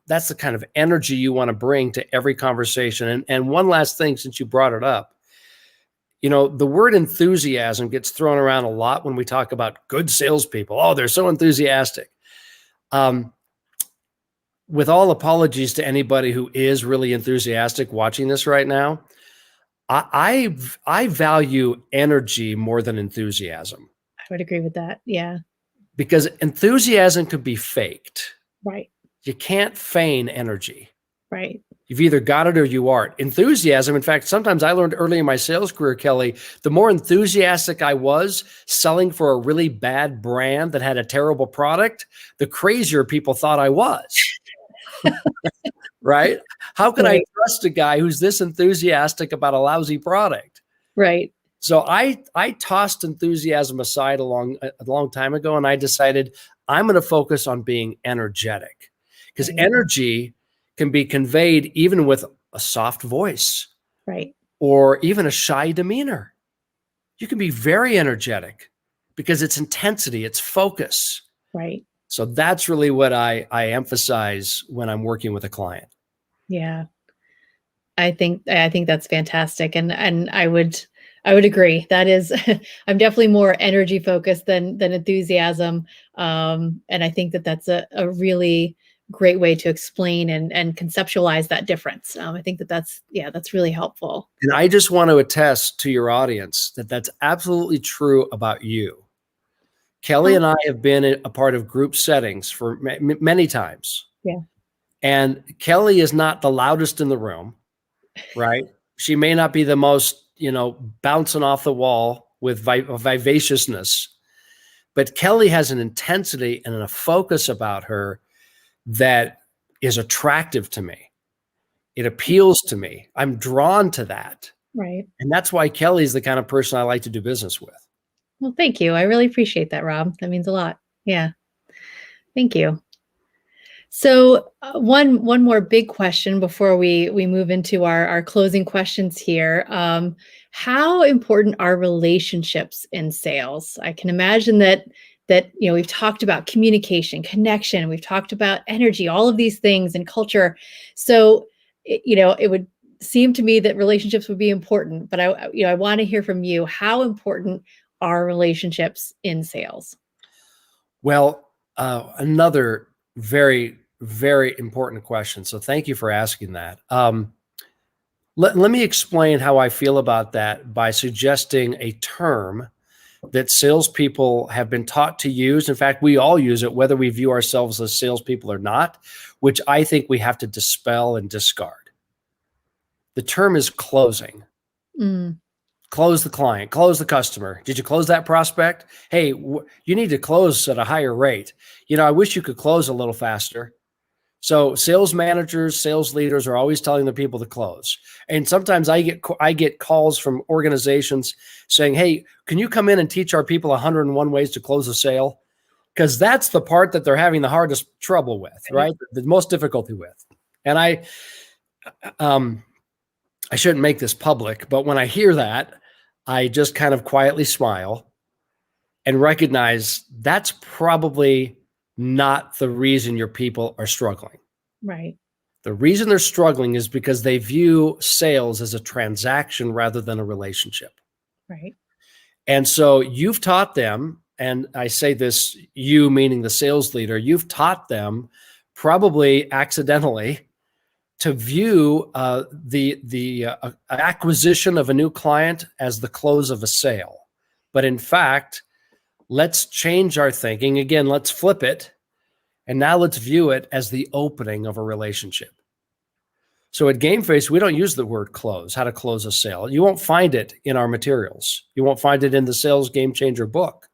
energy you want to bring to every conversation. And one last thing, since you brought it up, the word enthusiasm gets thrown around a lot when we talk about good salespeople. Oh, they're so enthusiastic. With all apologies to anybody who is really enthusiastic watching this right now, I value energy more than enthusiasm. I would agree with that. Yeah. Because enthusiasm could be faked. Right. You can't feign energy. Right. You've either got it or you aren't. Enthusiasm, in fact, sometimes I learned early in my sales career, Kelly, the more enthusiastic I was selling for a really bad brand that had a terrible product, the crazier people thought I was. Right? How can I trust a guy who's this enthusiastic about a lousy product? Right. So I tossed enthusiasm aside a long time ago, and I decided I'm going to focus on being energetic, because energy can be conveyed even with a soft voice, right, or even a shy demeanor. You can be very energetic because it's intensity, it's focus. Right. So that's really what I emphasize when I'm working with a client. Yeah. I think that's fantastic. And I would agree. That is, I'm definitely more energy focused than enthusiasm. And I think that's a really great way to explain and conceptualize that difference. I think that's really helpful. And I just want to attest to your audience that that's absolutely true about you. Kelly and I have been a part of group settings for many times. Yeah. And Kelly is not the loudest in the room, right? She may not be the most, bouncing off the wall with vivaciousness, but Kelly has an intensity and a focus about her that is attractive to me. It appeals to me. I'm drawn to that. Right. And that's why Kelly's the kind of person I like to do business with. Well, thank you. I really appreciate that, Rob. That means a lot. Yeah. Thank you. So one more big question before we move into our closing questions here. How important are relationships in sales? I can imagine that we've talked about communication, connection, we've talked about energy, all of these things and culture. So it would seem to me that relationships would be important, but I want to hear from you. How important are relationships in sales? Well, another very, very important question. So thank you for asking that. Let me explain how I feel about that by suggesting a term that salespeople have been taught to use. In fact, we all use it, whether we view ourselves as salespeople or not, which I think we have to dispel and discard. The term is closing. Mm, Close the client, close the customer. Did you close that prospect? Hey, you need to close at a higher rate. I wish you could close a little faster. So sales managers, sales leaders are always telling the people to close. And sometimes I get calls from organizations saying, "Hey, can you come in and teach our people 101 ways to close a sale?" Because that's the part that they're having the hardest trouble with, right. right? The most difficulty with. And I shouldn't make this public, but when I hear that, I just kind of quietly smile and recognize that's probably not the reason your people are struggling. Right. The reason they're struggling is because they view sales as a transaction rather than a relationship. Right. And so you've taught them, and I say this, you meaning the sales leader, you've taught them probably accidentally to view the acquisition of a new client as the close of a sale. But in fact, let's change our thinking. Again, let's flip it. And now let's view it as the opening of a relationship. So at Game Face, we don't use the word close, how to close a sale. You won't find it in our materials. You won't find it in the Sales Game Changer book.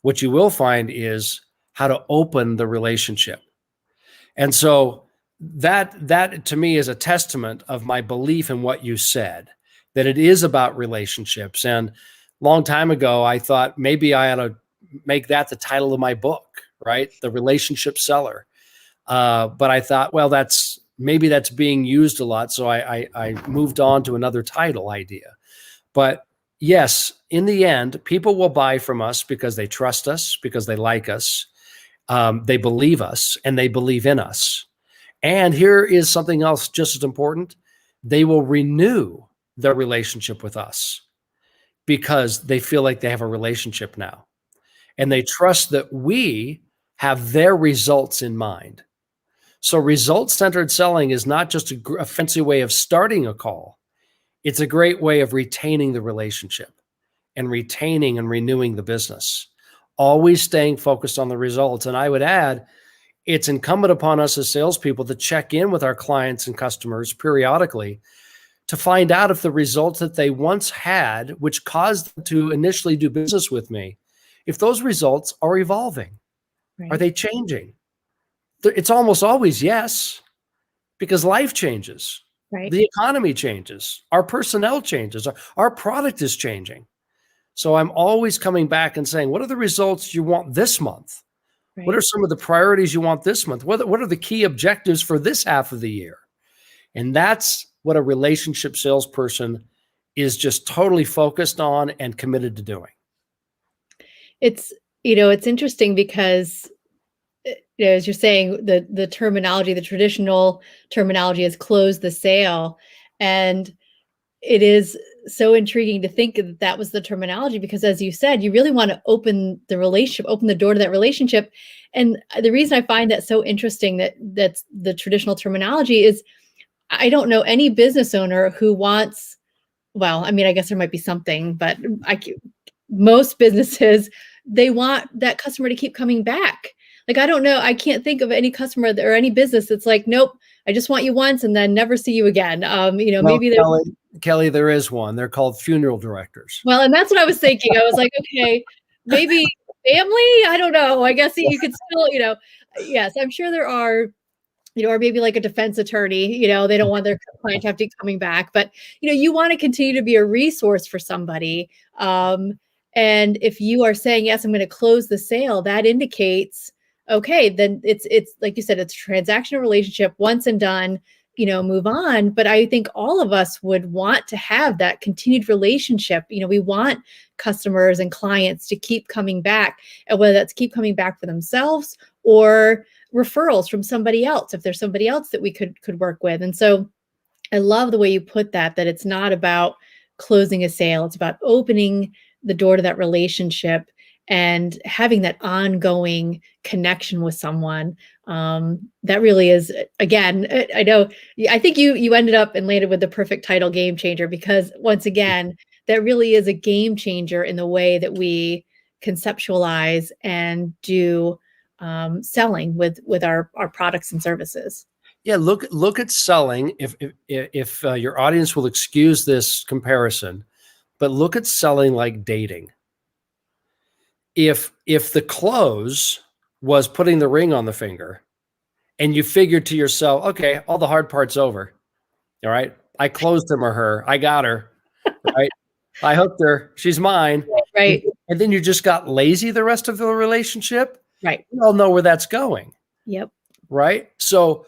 What you will find is how to open the relationship. And so that to me is a testament of my belief in what you said, that it is about relationships. And long time ago, I thought maybe I ought to make that the title of my book, right? The Relationship Seller. But I thought, well, maybe that's being used a lot. So I moved on to another title idea. But yes, in the end, people will buy from us because they trust us, because they like us, they believe us, and they believe in us. And here is something else just as important. They will renew their relationship with us because they feel like they have a relationship now. And they trust that we have their results in mind. So result-centered selling is not just a fancy way of starting a call. It's a great way of retaining the relationship and retaining and renewing the business, always staying focused on the results. And I would add, it's incumbent upon us as salespeople to check in with our clients and customers periodically to find out if the results that they once had, which caused them to initially do business with me, if those results are evolving. Are Right. they changing? It's almost always yes, because life changes. Right. The economy changes. Our personnel changes. Our product is changing. So I'm always coming back and saying, what are the results you want this month? What Right. are some of the priorities you want this month? What are the key objectives for this half of the year? And that's what a relationship salesperson is just totally focused on and committed to doing. It's interesting because as you're saying, the terminology, the traditional terminology is close the sale. And it is so intriguing to think that that was the terminology because as you said, you really want to open the relationship, open the door to that relationship. And the reason I find that so interesting that that's the traditional terminology is I don't know any business owner who wants, well, I mean, I guess there might be something, but most businesses, they want that customer to keep coming back. Like, I don't know, I can't think of any customer or any business that's like, nope, I just want you once and then never see you again. Well, Maybe there's, Kelly, there is one. They're called funeral directors. well, and that's what I was thinking. I was like, okay, maybe family. I don't know. I guess you could still, yes, I'm sure there are, or maybe like a defense attorney, they don't want their client to have to keep coming back, but you want to continue to be a resource for somebody. And if you are saying, yes, I'm going to close the sale, that indicates, okay, then it's like you said, it's a transactional relationship, once and done, move on. But I think all of us would want to have that continued relationship. We want customers and clients to keep coming back, and whether that's keep coming back for themselves or referrals from somebody else, if there's somebody else that we could work with. And so I love the way you put that it's not about closing a sale. It's about opening the door to that relationship and having that ongoing connection with someone. That really is, again, I know, I think you ended up and landed with the perfect title, Game Changer, because once again, that really is a game changer in the way that we conceptualize and do selling with our products and services. Yeah, look at selling. If your audience will excuse this comparison, but look at selling like dating. If the close was putting the ring on the finger, and you figured to yourself, okay, all the hard part's over. All right, I closed him or her. I got her. Right, I hooked her. She's mine. Right. And then you just got lazy the rest of the relationship. Right. We all know where that's going. Yep. Right. So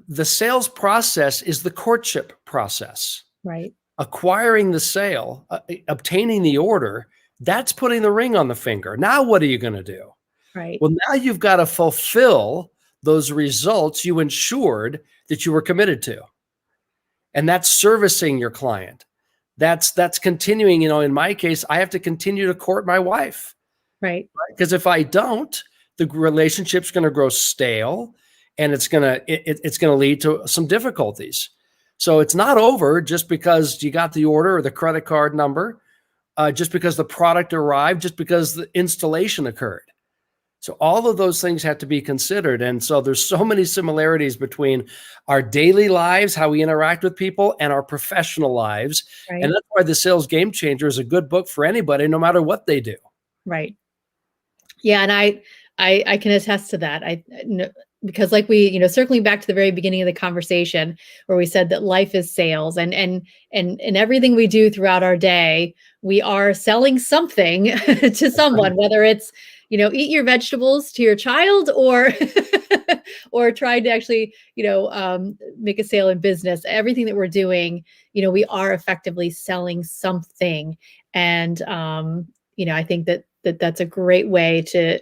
the sales process is the courtship process. Right. Acquiring the sale, obtaining the order, that's putting the ring on the finger. Now, what are you going to do? Right. Well, now you've got to fulfill those results you ensured that you were committed to. And that's servicing your client. That's continuing, in my case, I have to continue to court my wife. Right. Because if I don't, the relationship's going to grow stale, and it's going to lead to some difficulties. So it's not over just because you got the order or the credit card number, just because the product arrived, just because the installation occurred. So all of those things have to be considered. And so there's so many similarities between our daily lives, how we interact with people, and our professional lives. Right. And that's why The Sales Game Changer is a good book for anybody, no matter what they do. Right. Yeah. And I can attest to that. Because like we, circling back to the very beginning of the conversation where we said that life is sales, and everything we do throughout our day, we are selling something to someone, whether it's, eat your vegetables to your child, or or trying to actually, make a sale in business. Everything that we're doing, we are effectively selling something. And, I think that's a great way to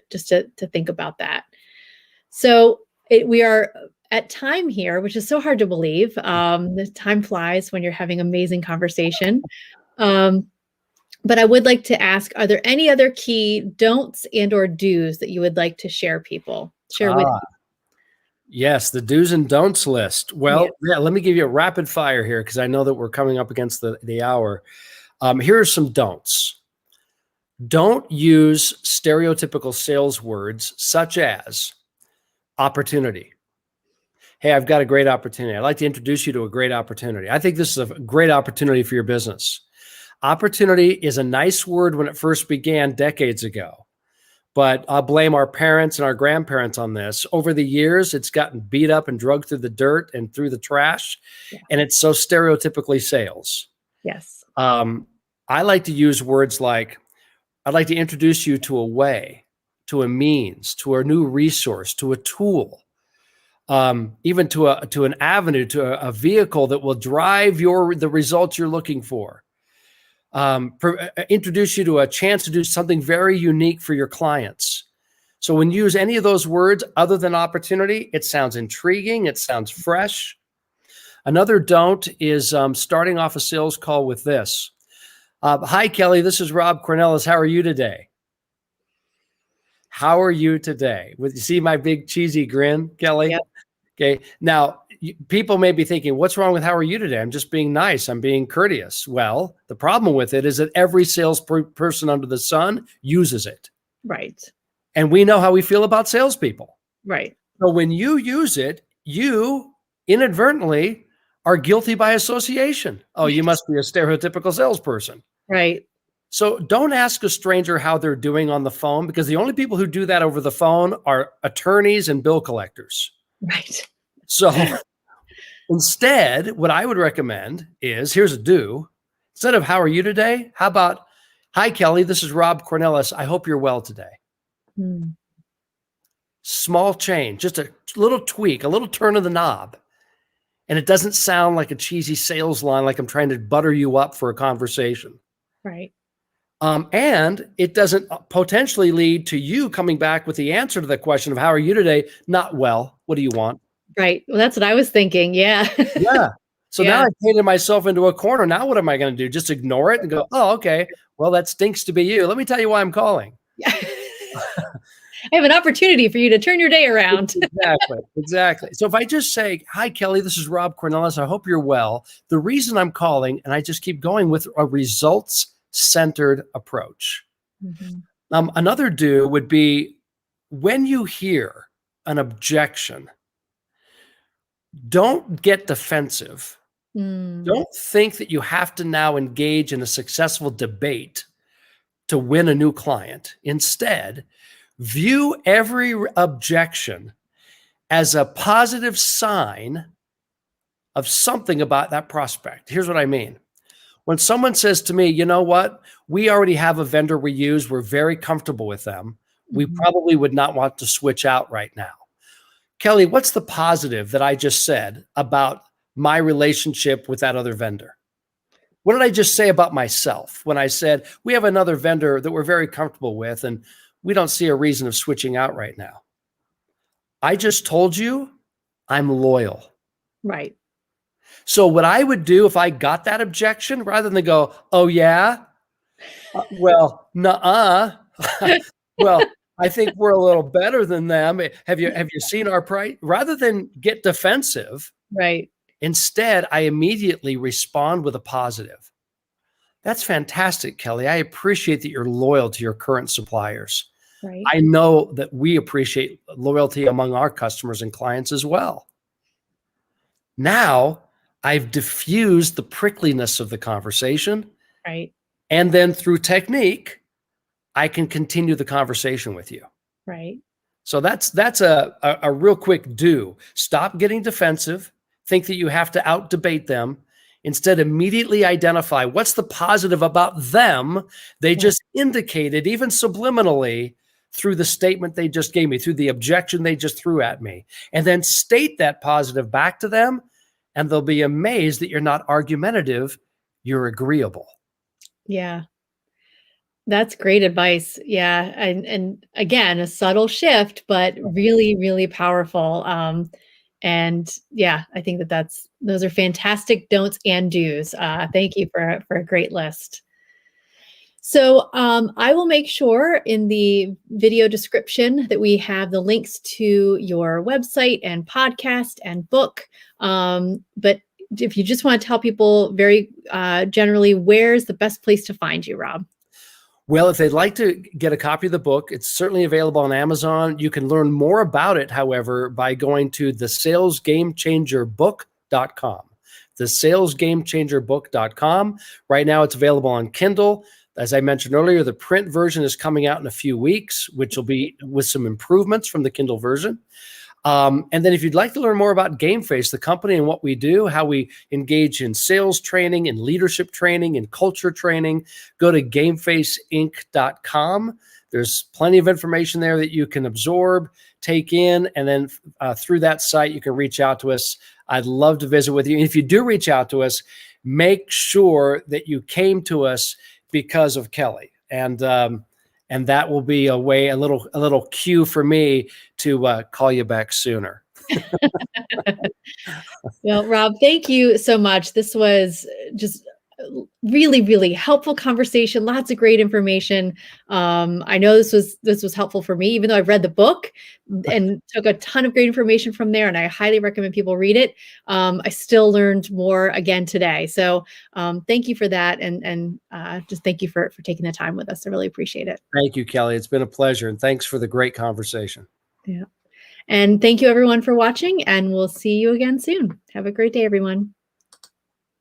think about that. So we are at time here, which is so hard to believe. The time flies when you're having amazing conversation. But I would like to ask, are there any other key don'ts and or do's that you would like to share with people? Yes, the do's and don'ts list. Well, yeah, let me give you a rapid fire here, because I know that we're coming up against the hour. Here are some don'ts. Don't use stereotypical sales words such as opportunity. Hey, I've got a great opportunity. I'd like to introduce you to a great opportunity. I think this is a great opportunity for your business. Opportunity is a nice word when it first began decades ago, but I'll blame our parents and our grandparents on this. Over the years, it's gotten beat up and drugged through the dirt and through the trash, and it's so stereotypically sales. Yes. I like to use words like, I'd like to introduce you to a way, to a means, to a new resource, to a tool, even to an avenue, to a vehicle that will drive the results you're looking for. Introduce you to a chance to do something very unique for your clients. So when you use any of those words other than opportunity, it sounds intriguing, it sounds fresh. Another don't is starting off a sales call with this. Hi, Kelly, this is Rob Cornilles. How are you today? How are you today? You see my big cheesy grin, Kelly? Yep. Okay. Now, people may be thinking, what's wrong with how are you today? I'm just being nice. I'm being courteous. Well, the problem with it is that every salesperson under the sun uses it. Right. And we know how we feel about salespeople. Right. So when you use it, you inadvertently are guilty by association. Oh, you must be a stereotypical salesperson. Right. So don't ask a stranger how they're doing on the phone, because the only people who do that over the phone are attorneys and bill collectors. Right. So instead, what I would recommend is, here's a do. Instead of how are you today? How about, hi, Kelly, this is Rob Cornilles. I hope you're well today. small change, just a little tweak, a little turn of the knob. And it doesn't sound like a cheesy sales line, like I'm trying to butter you up for a conversation. Right. And it doesn't potentially lead to you coming back with the answer to the question of how are you today? Not well. What do you want? Right. Well, that's what I was thinking. Yeah. Yeah. So now Yeah. I've painted myself into a corner. Now what am I going to do? Just ignore it and go, oh, okay. Well, that stinks to be you. Let me tell you why I'm calling. I have an opportunity for you to turn your day around. Exactly. Exactly. So if I just say, hi, Kelly, this is Rob Cornilles. I hope you're well. The reason I'm calling, and I just keep going with a results-centered approach. Mm-hmm. Another do would be when you hear an objection, don't get defensive. Don't think that you have to now engage in a successful debate to win a new client. Instead, view every objection as a positive sign of something about that prospect. Here's what I mean. When someone says to me, you know what, we already have a vendor we use, we're very comfortable with them, we probably would not want to switch out right now. Kelly, what's the positive that I just said about my relationship with that other vendor? What did I just say about myself when I said, we have another vendor that we're very comfortable with and we don't see a reason of switching out right now? I just told you I'm loyal. Right. So what I would do if I got that objection, rather than go, oh yeah, well, nuh-uh. Well, I think we're a little better than them. Have you seen our price? Rather than get defensive, Right. instead, I immediately respond with a positive. That's fantastic, Kelly. I appreciate that you're loyal to your current suppliers. Right. I know that we appreciate loyalty among our customers and clients as well. Now, I've diffused the prickliness of the conversation. Right. And then through technique, I can continue the conversation with you. Right. So that's a real quick do. Stop getting defensive. Think that you have to out debate them. Instead, immediately identify what's the positive about them. They just indicated, even subliminally, through the statement they just gave me, through the objection they just threw at me. And then state that positive back to them, and they'll be amazed that you're not argumentative, you're agreeable. Yeah. That's great advice. Yeah. And again, a subtle shift, but really, really powerful. And yeah, I think those are fantastic don'ts and do's. Thank you for a great list. So I will make sure in the video description that we have the links to your website and podcast and book. But if you just want to tell people very generally, where's the best place to find you, Rob? Well, if they'd like to get a copy of the book, it's certainly available on Amazon. You can learn more about it, however, by going to thesalesgamechangerbook.com. Thesalesgamechangerbook.com. Right now, it's available on Kindle. As I mentioned earlier, the print version is coming out in a few weeks, which will be with some improvements from the Kindle version. And then if you'd like to learn more about Game Face, the company and what we do, how we engage in sales training and leadership training and culture training, go to Game Face Inc.com. There's plenty of information there that you can absorb, take in, and then through that site, you can reach out to us. I'd love to visit with you. And if you do reach out to us, make sure that you came to us because of Kelly. And that will be a little cue for me to call you back sooner. Well, Rob, thank you so much. This was just really, really helpful conversation. Lots of great information. I know this was helpful for me, even though I've read the book and took a ton of great information from there, and I highly recommend people read it. I still learned more again today. So thank you for that, and just thank you for taking the time with us. I really appreciate it. Thank you, Kelly. It's been a pleasure, and thanks for the great conversation. Yeah. And thank you everyone for watching, and we'll see you again soon. Have a great day, everyone.